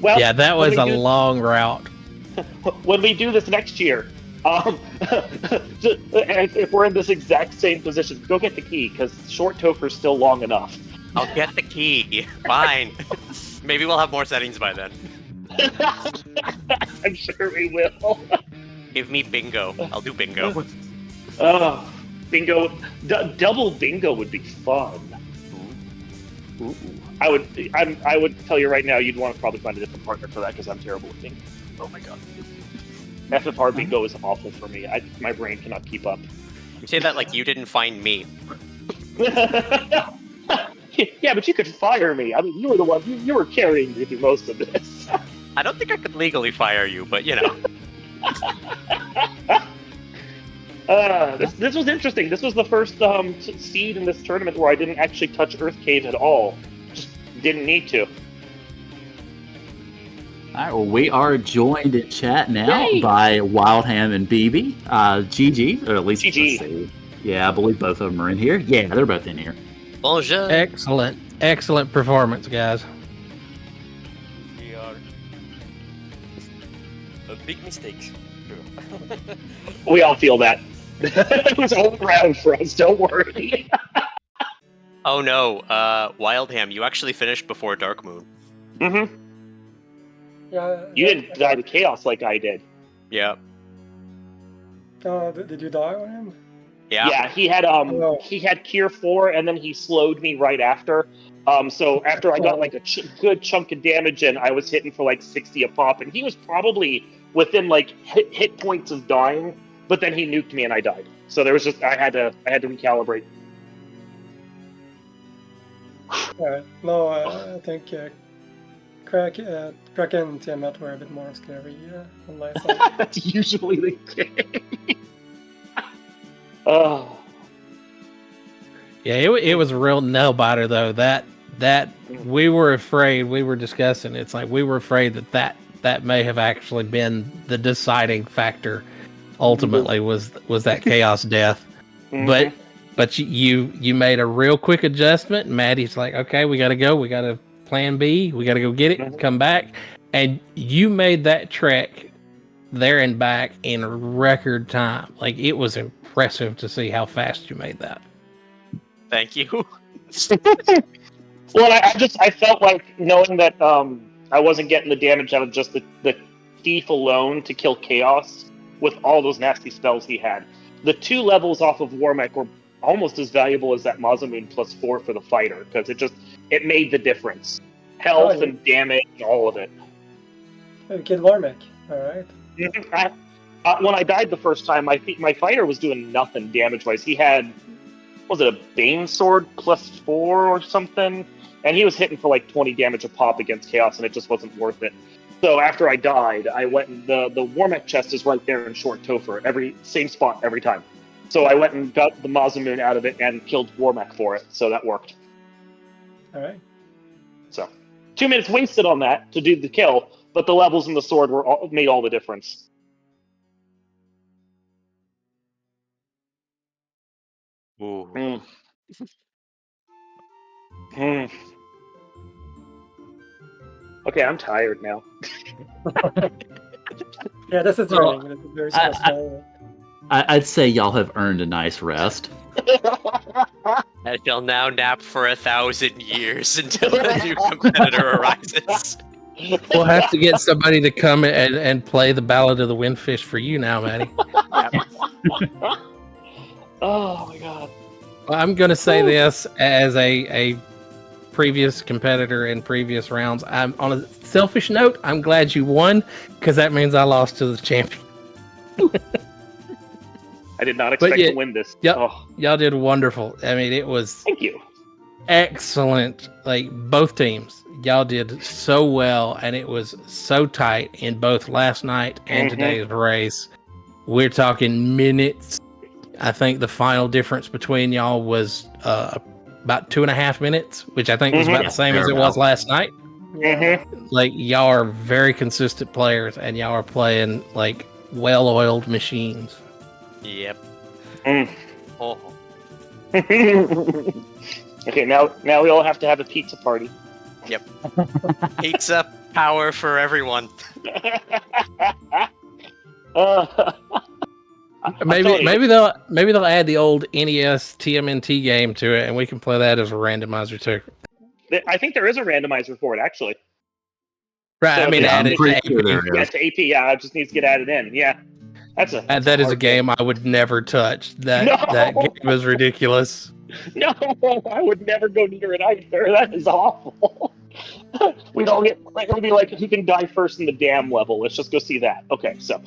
Well, Yeah, that when was we a do- long route. When we do this next year, if we're in this exact same position, go get the key because short Topher's still long enough. I'll get the key. Fine. Maybe we'll have more settings by then. I'm sure we will. Give me bingo. I'll do bingo. Oh, bingo! Double bingo would be fun. Ooh. I would tell you right now, you'd want to probably find a different partner for that because I'm terrible with bingo. Oh my god. FFR bingo is awful for me. My brain cannot keep up. You say that like you didn't find me. Yeah, but you could fire me. I mean, you were the one. You were carrying me through most of this. I don't think I could legally fire you, but you know. This was interesting. This was the first seed in this tournament where I didn't actually touch Earth Cave at all. Just didn't need to. All right, well, we are joined in chat now Yay! by Wildham and BB. GG, or at least GG. let's see. Yeah, I believe both of them are in here. Yeah, they're both in here. Bonjour. Excellent performance, guys. We are a big mistakes. We all feel that. It was all around for us. Don't worry. Oh no, Wildham, you actually finished before Dark Moon. Mm-hmm. Yeah. You didn't die to chaos like I did. Yeah. Did you die on him? Yeah. Yeah, he had Cure 4, and then he slowed me right after. So after I got like a good chunk of damage in, I was hitting for like 60 a pop, and he was probably within like hit points of dying. But then he nuked me and I died. So there was just I had to recalibrate. Yeah. No, I think Crack and Tiamat were a bit more scary on my side. That's usually the case. Oh. Yeah, it was a real nail biter though. That we were afraid. We were discussing. It's like we were afraid that may have actually been the deciding factor. Ultimately, was that chaos death. Mm-hmm. But you made a real quick adjustment. And Maddie's like, okay, we got to go. We got to plan B. We got to go get it. Come back, and you made that trek there and back in record time. Like it was impressive to see how fast you made that. Thank you. Well, I felt like knowing that I wasn't getting the damage out of just the thief alone to kill chaos with all those nasty spells he had. The 2 levels off of Warmech were almost as valuable as that Masamune +4 for the fighter because it made the difference. Health and damage, all of it. Oh, Kid Warmech, alright. When I died the first time, my fighter was doing nothing damage-wise. He had, was it a Bane Sword +4 or something? And he was hitting for like 20 damage a pop against Chaos, and it just wasn't worth it. So after I died, I went and the Warmech chest is right there in Short Topher, same spot every time. So I went and got the Masamune out of it and killed Warmech for it, so that worked. Alright. So 2 minutes wasted on that to do the kill, but the levels in the sword made all the difference. Ooh. Mm. Mm. Okay, I'm tired now. Yeah, this is Well, running. This is very stressful. I'd say y'all have earned a nice rest. I shall now nap for 1,000 years until a new competitor arises. We'll have to get somebody to come and play the Ballad of the Windfish for you now, Maddie. Oh my god. Well, I'm going to say this as a previous competitor in previous rounds. I'm on a selfish note. I'm glad you won because that means I lost to the champion. I did not expect to win this. Yep. Oh, Y'all did wonderful. I mean, it was thank you. excellent. Like both teams, y'all did so well, and it was so tight in both last night and today's race. We're talking minutes. I think the final difference between y'all was about 2.5 minutes, which I think was about the same as it was last night. Like y'all are very consistent players, and y'all are playing like well-oiled machines. Yep. Mm. Oh. Okay, now we all have to have a pizza party. Pizza power for everyone. uh, Maybe telling you. maybe they'll add the old NES TMNT game to it, and we can play that as a randomizer too. I think there is a randomizer for it, actually. Right. So I mean, it's- add I'm it pretty to sure AP. there Yeah, is. to AP. Yeah, it just needs to get added in. Yeah, that's a That is a hard game I would never touch. That No! game is ridiculous. No, I would never go near it either. That is awful. We'd all get like it'll be like who can die first in the dam level. Let's just go see that. Okay, so.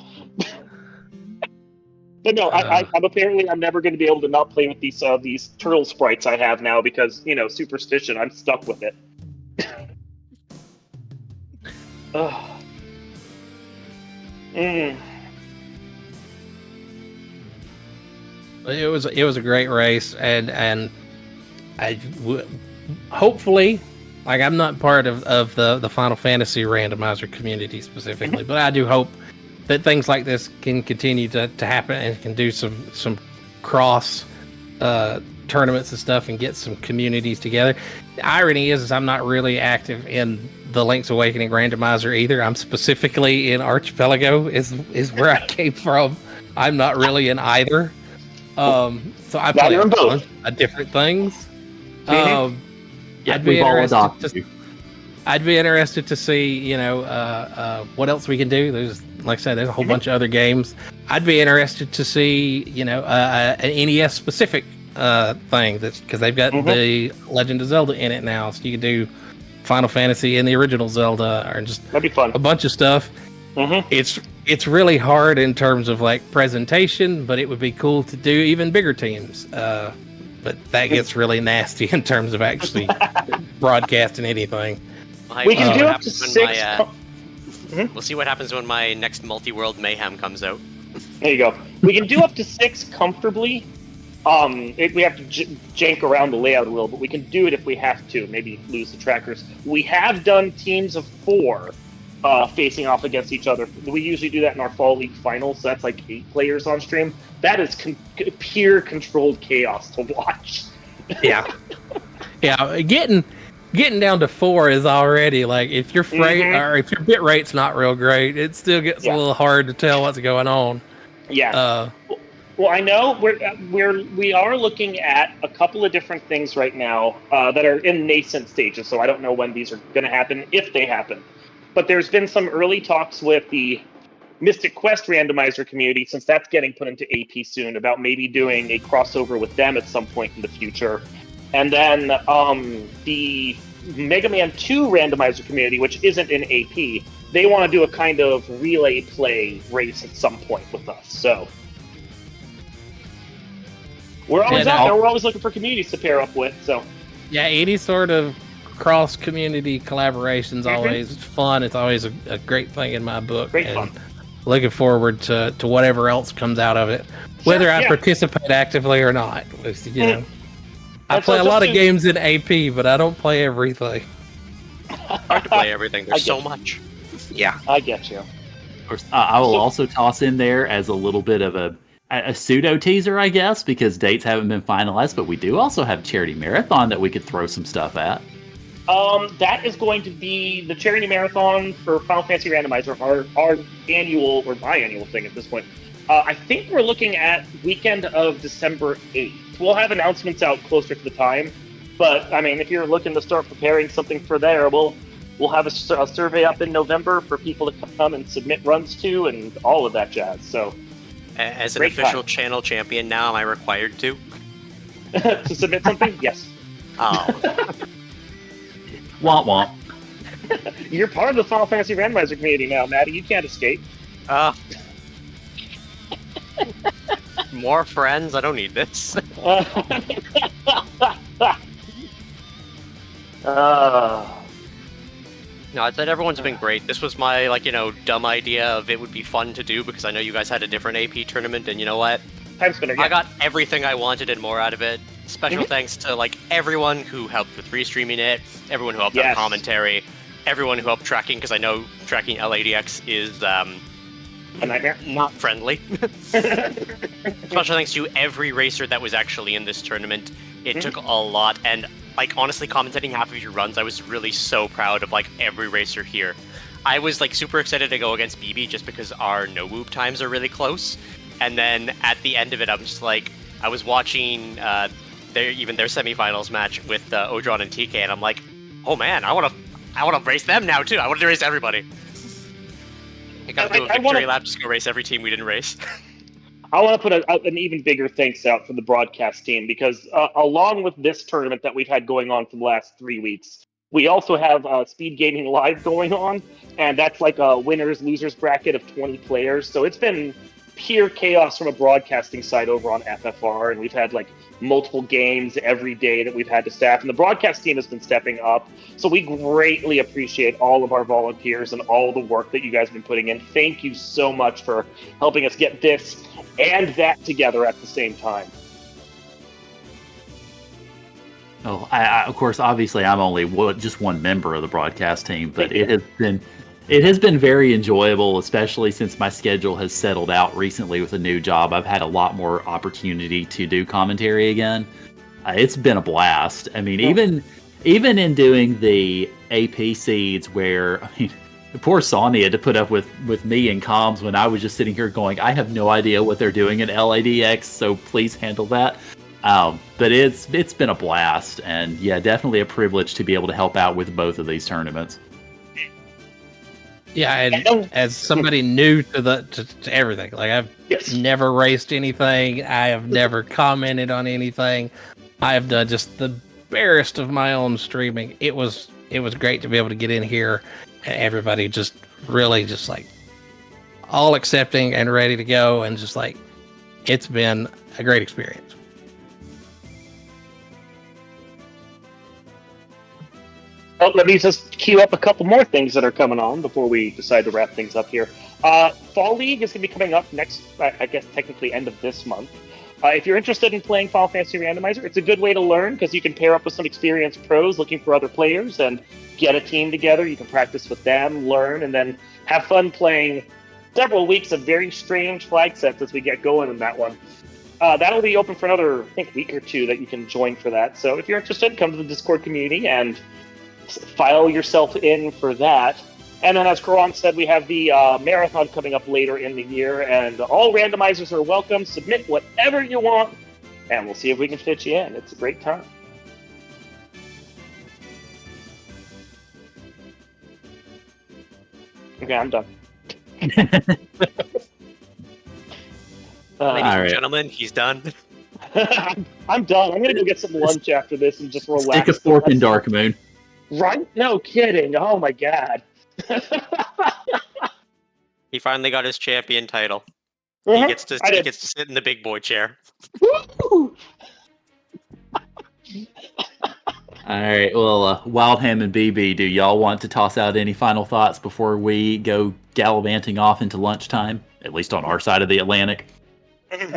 But no, I'm never going to be able to not play with these turtle sprites I have now because superstition. I'm stuck with it. Ugh. Mm. It was a great race, and hopefully, like I'm not part of the Final Fantasy randomizer community specifically, but I do hope that things like this can continue to happen and can do some cross tournaments and stuff and get some communities together. The irony is I'm not really active in the Link's Awakening randomizer either. I'm specifically in Archipelago is where I came from. I'm not really in either. So I play you're a in both. bunch of different things. Mhm. Yeah, I'd be we've all interested adopted to- you. I'd be interested to see, what else we can do. There's, like I said, there's a whole bunch of other games. I'd be interested to see, an NES specific thing that's because they've got the Legend of Zelda in it now, so you can do Final Fantasy and the original Zelda, or just That'd be fun. a bunch of stuff. It's really hard in terms of like presentation, but it would be cool to do even bigger teams. But that gets really nasty in terms of actually broadcasting anything. We can do what up to happens 6. We'll see what happens when my next multi-world mayhem comes out. There you go. We can do up to 6 comfortably. We have to jank around the layout a little, but we can do it if we have to. Maybe lose the trackers. We have done teams of 4 facing off against each other. We usually do that in our Fall League finals. So that's like 8 players on stream. That is pure controlled chaos to watch. Yeah, getting down to 4 is already like if your freight or if your bit rate's not real great, it still gets a little hard to tell what's going on. Yeah. Well, I know we are looking at a couple of different things right now that are in nascent stages. So I don't know when these are going to happen, if they happen. But there's been some early talks with the Mystic Quest randomizer community, since that's getting put into AP soon, about maybe doing a crossover with them at some point in the future. And then the Mega Man 2 randomizer community, which isn't in AP, they want to do a kind of relay play race at some point with us. So we're always out there. We're always looking for communities to pair up with. So yeah, any sort of cross community collaboration's always fun. It's always a great thing in my book. Great and fun. Looking forward to whatever else comes out of it, whether I participate actively or not. I play a lot of games in AP, but I don't play everything. Hard to play everything. There's so much. Yeah, I get you. Of course, I will also toss in there as a little bit of a pseudo teaser, I guess, because dates haven't been finalized, but we do also have Charity Marathon that we could throw some stuff at. That is going to be the Charity Marathon for Final Fantasy Randomizer, our annual or biannual thing at this point. I think we're looking at weekend of December 8th. We'll have announcements out closer to the time, but I mean, if you're looking to start preparing something for there, we'll have a survey up in November for people to come and submit runs to and all of that jazz. So, as an official channel champion now, am I required to? to submit something? Yes. Oh. Womp womp. You're part of the Final Fantasy Randomizer community now, Maddie. You can't escape. More friends? I don't need this. No, I said everyone's been great. This was my, dumb idea of it would be fun to do because I know you guys had a different AP tournament, and you know what? Time spinner, yeah. I got everything I wanted and more out of it. Special thanks to, everyone who helped with restreaming it, everyone who helped on commentary, everyone who helped tracking, because I know tracking LADX is a nightmare. Not friendly. Special thanks to every racer that was actually in this tournament. It took a lot, and like honestly, commentating half of your runs, I was really so proud of like every racer here. I was like super excited to go against BB just because our no whoop times are really close. And then at the end of it, I'm just like, I was watching their semifinals match with Odron and TK, and I'm like, oh man, I want to race them now too. I want to race everybody. I gotta do a victory lap, just go race every team we didn't race. I want to put an even bigger thanks out for the broadcast team because along with this tournament that we've had going on for the last 3 weeks, we also have Speed Gaming Live going on, and that's like a winners-losers bracket of 20 players. So it's been pure chaos from a broadcasting side over on FFR, and we've had like multiple games every day that we've had to staff, and the broadcast team has been stepping up. So we greatly appreciate all of our volunteers and all the work that you guys have been putting in. Thank you so much for helping us get this and that together at the same time. Oh, I of course, obviously, I'm only just one member of the broadcast team, but it has been very enjoyable, especially since my schedule has settled out recently with a new job. I've had a lot more opportunity to do commentary again. It's been a blast. I mean, even in doing the AP seeds, where I mean, poor Sonny had to put up with me and comms when I was just sitting here going, I have no idea what they're doing in LADX, so please handle that. But it's been a blast, and yeah, definitely a privilege to be able to help out with both of these tournaments. Yeah, and as somebody new to everything, like I've never raced anything, I have never commented on anything. I have done just the barest of my own streaming. It was great to be able to get in here, and everybody just really just like all accepting and ready to go, and just like it's been a great experience. Oh, let me just queue up a couple more things that are coming on before we decide to wrap things up here. Fall League is going to be coming up next, I guess, technically end of this month. If you're interested in playing Final Fantasy Randomizer, it's a good way to learn because you can pair up with some experienced pros looking for other players and get a team together. You can practice with them, learn, and then have fun playing several weeks of very strange flag sets as we get going in that one. That'll be open for another, I think, week or two that you can join for that. So if you're interested, come to the Discord community and file yourself in for that. And then, as Karan said, we have the marathon coming up later in the year, and all randomizers are welcome. Submit whatever you want, and we'll see if we can fit you in. It's a great time. Okay, I'm done. Ladies and gentlemen, he's done. I'm done. I'm going to go get some lunch after this and just relax. Stick a fork in Dark Moon. Right? No kidding. Oh my god. He finally got his champion title. Uh-huh. He gets to sit in the big boy chair. Woo! All right. Well, Wildham and BB, do y'all want to toss out any final thoughts before we go gallivanting off into lunchtime? At least on our side of the Atlantic. First,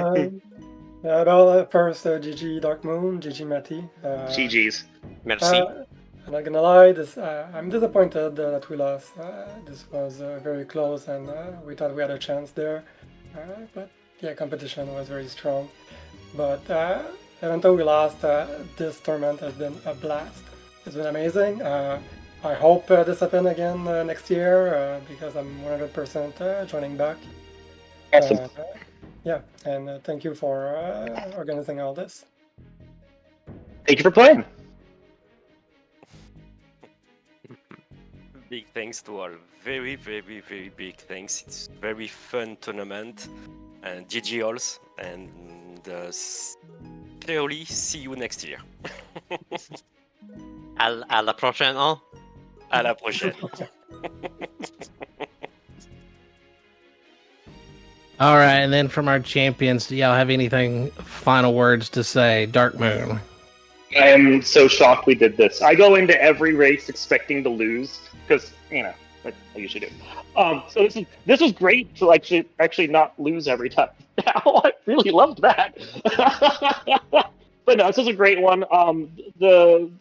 GG Dark Moon, GG Matty. GG's. Merci. I'm not gonna lie, I'm disappointed that we lost. This was very close, and we thought we had a chance there. But yeah, competition was very strong. But even though we lost, this tournament has been a blast. It's been amazing. I hope this happens again next year because I'm 100% joining back. Awesome. Yeah, and thank you for organizing all this. Thank you for playing. Big thanks to all. Very, very, very big thanks. It's very fun tournament. And GG alls. And clearly see you next year. À la prochaine, hein? À la prochaine. All right, and then from our champions, do y'all have anything final words to say? Dark Moon. I am so shocked we did this. I go into every race expecting to lose because I usually do. So this was great to actually not lose every time. I really loved that. But no, this was a great one. The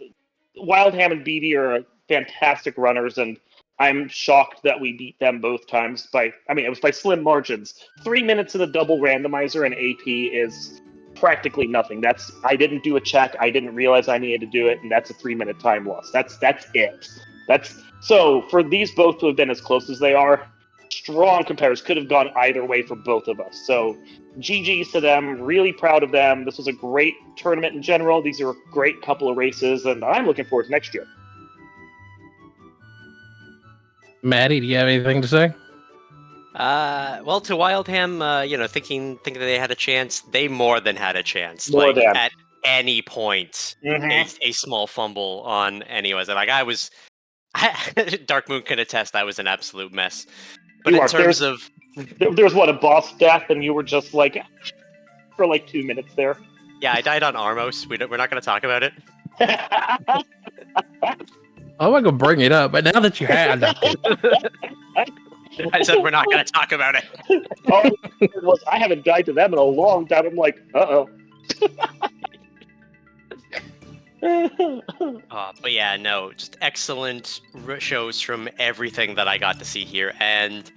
Wildham and BB are fantastic runners, and I'm shocked that we beat them both times it was by slim margins. 3 minutes in a double randomizer and AP is practically nothing. I didn't do a check. I didn't realize I needed to do it, and that's a 3-minute time loss. That's it. So for these both to have been as close as they are, strong comparison. Could have gone either way for both of us. So GG's to them. Really proud of them. This was a great tournament in general. These are a great couple of races, and I'm looking forward to next year. Maddie, do you have anything to say? Well, to Wildham, thinking that they had a chance, they more than had a chance. More than. At any point, a small fumble on any was it? Like Dark Moon can attest, I was an absolute mess. But in terms of, there was a boss death, and you were just like for like 2 minutes there. Yeah, I died on Armos. We're not going to talk about it. I'm not gonna bring it up, but now that you had, I said we're not going to talk about it. I haven't died to them in a long time. I'm like, uh-oh. But yeah, no, just excellent shows from everything that I got to see here, and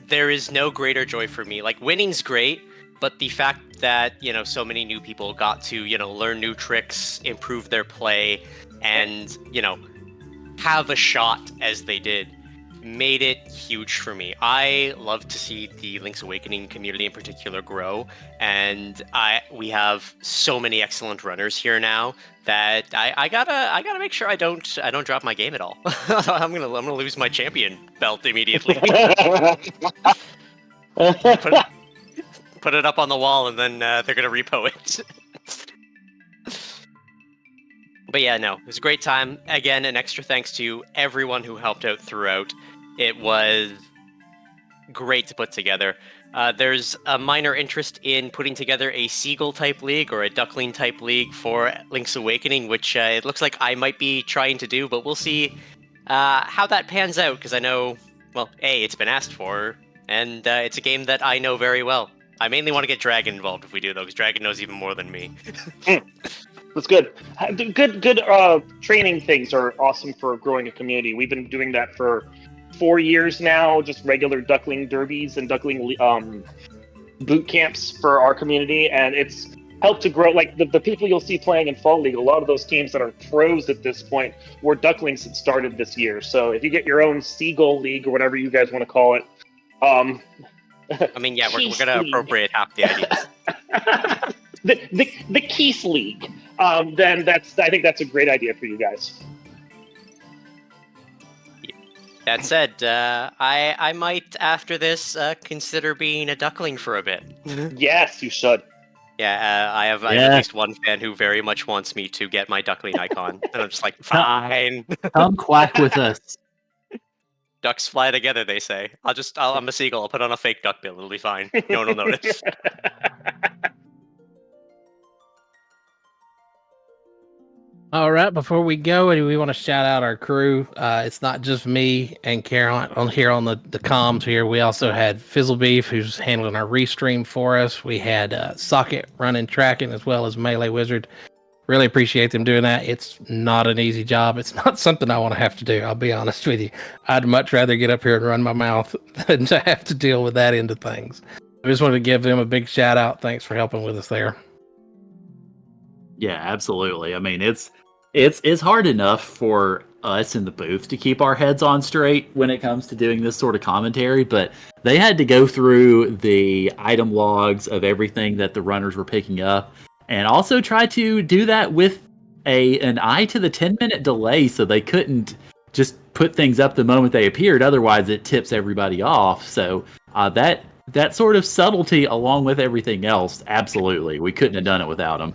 there is no greater joy for me. Like, winning's great, but the fact that so many new people got to learn new tricks, improve their play, and have a shot as they did made it huge for me. I love to see the Link's Awakening community in particular grow, and we have so many excellent runners here now that I gotta make sure I don't drop my game at all. I'm gonna lose my champion belt immediately. Put it up on the wall, and then they're gonna repo it. But yeah, no, it was a great time. Again, an extra thanks to everyone who helped out throughout. It was great to put together. There's a minor interest in putting together a Seagull-type league or a Duckling-type league for Link's Awakening, which it looks like I might be trying to do, but we'll see how that pans out, because I know, well, A, it's been asked for, and it's a game that I know very well. I mainly want to get Dragon involved if we do, though, because Dragon knows even more than me. That's good. Good training things are awesome for growing a community. We've been doing that for 4 years now, just regular Duckling derbies and Duckling boot camps for our community, and it's helped to grow. Like the people you'll see playing in Fall League, a lot of those teams that are pros at this point were Ducklings that started this year. So if you get your own Seagull League or whatever you guys want to call it, I mean, yeah, we're going to appropriate half the ideas. the Keith League. Then I think that's a great idea for you guys. That said, I might, after this, consider being a Duckling for a bit. Yes, you should. Yeah, I have at least one fan who very much wants me to get my Duckling icon. And I'm just like, fine. Come quack with us. Ducks fly together, they say. I'm a seagull. I'll put on a fake duck bill. It'll be fine. No one will notice. All right, before we go, we want to shout out our crew. It's not just me and Caroline on the comms here. We also had Fizzlebeef, who's handling our restream for us. We had Socket running tracking, as well as Melee Wizard. Really appreciate them doing that. It's not an easy job. It's not something I want to have to do. I'll be honest with you. I'd much rather get up here and run my mouth than to have to deal with that end of things. I just wanted to give them a big shout out. Thanks for helping with us there. Yeah, absolutely. I mean, it's hard enough for us in the booth to keep our heads on straight when it comes to doing this sort of commentary, but they had to go through the item logs of everything that the runners were picking up, and also try to do that with an eye to the 10-minute delay, so they couldn't just put things up the moment they appeared. Otherwise, it tips everybody off. So that sort of subtlety, along with everything else, absolutely, we couldn't have done it without them.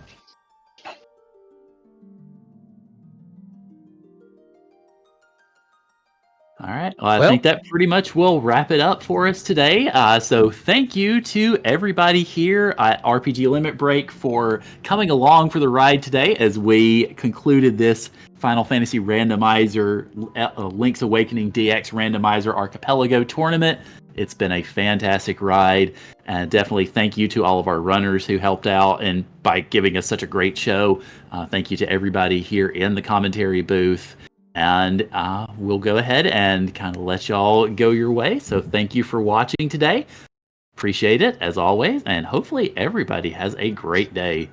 All right. Well, I think that pretty much will wrap it up for us today. So thank you to everybody here at RPG Limit Break for coming along for the ride today as we concluded this Final Fantasy Randomizer, Link's Awakening DX Randomizer Archipelago tournament. It's been a fantastic ride, and definitely thank you to all of our runners who helped out and by giving us such a great show. Thank you to everybody here in the commentary booth. And we'll go ahead and kind of let y'all go your way. So thank you for watching today. Appreciate it, as always. And hopefully everybody has a great day.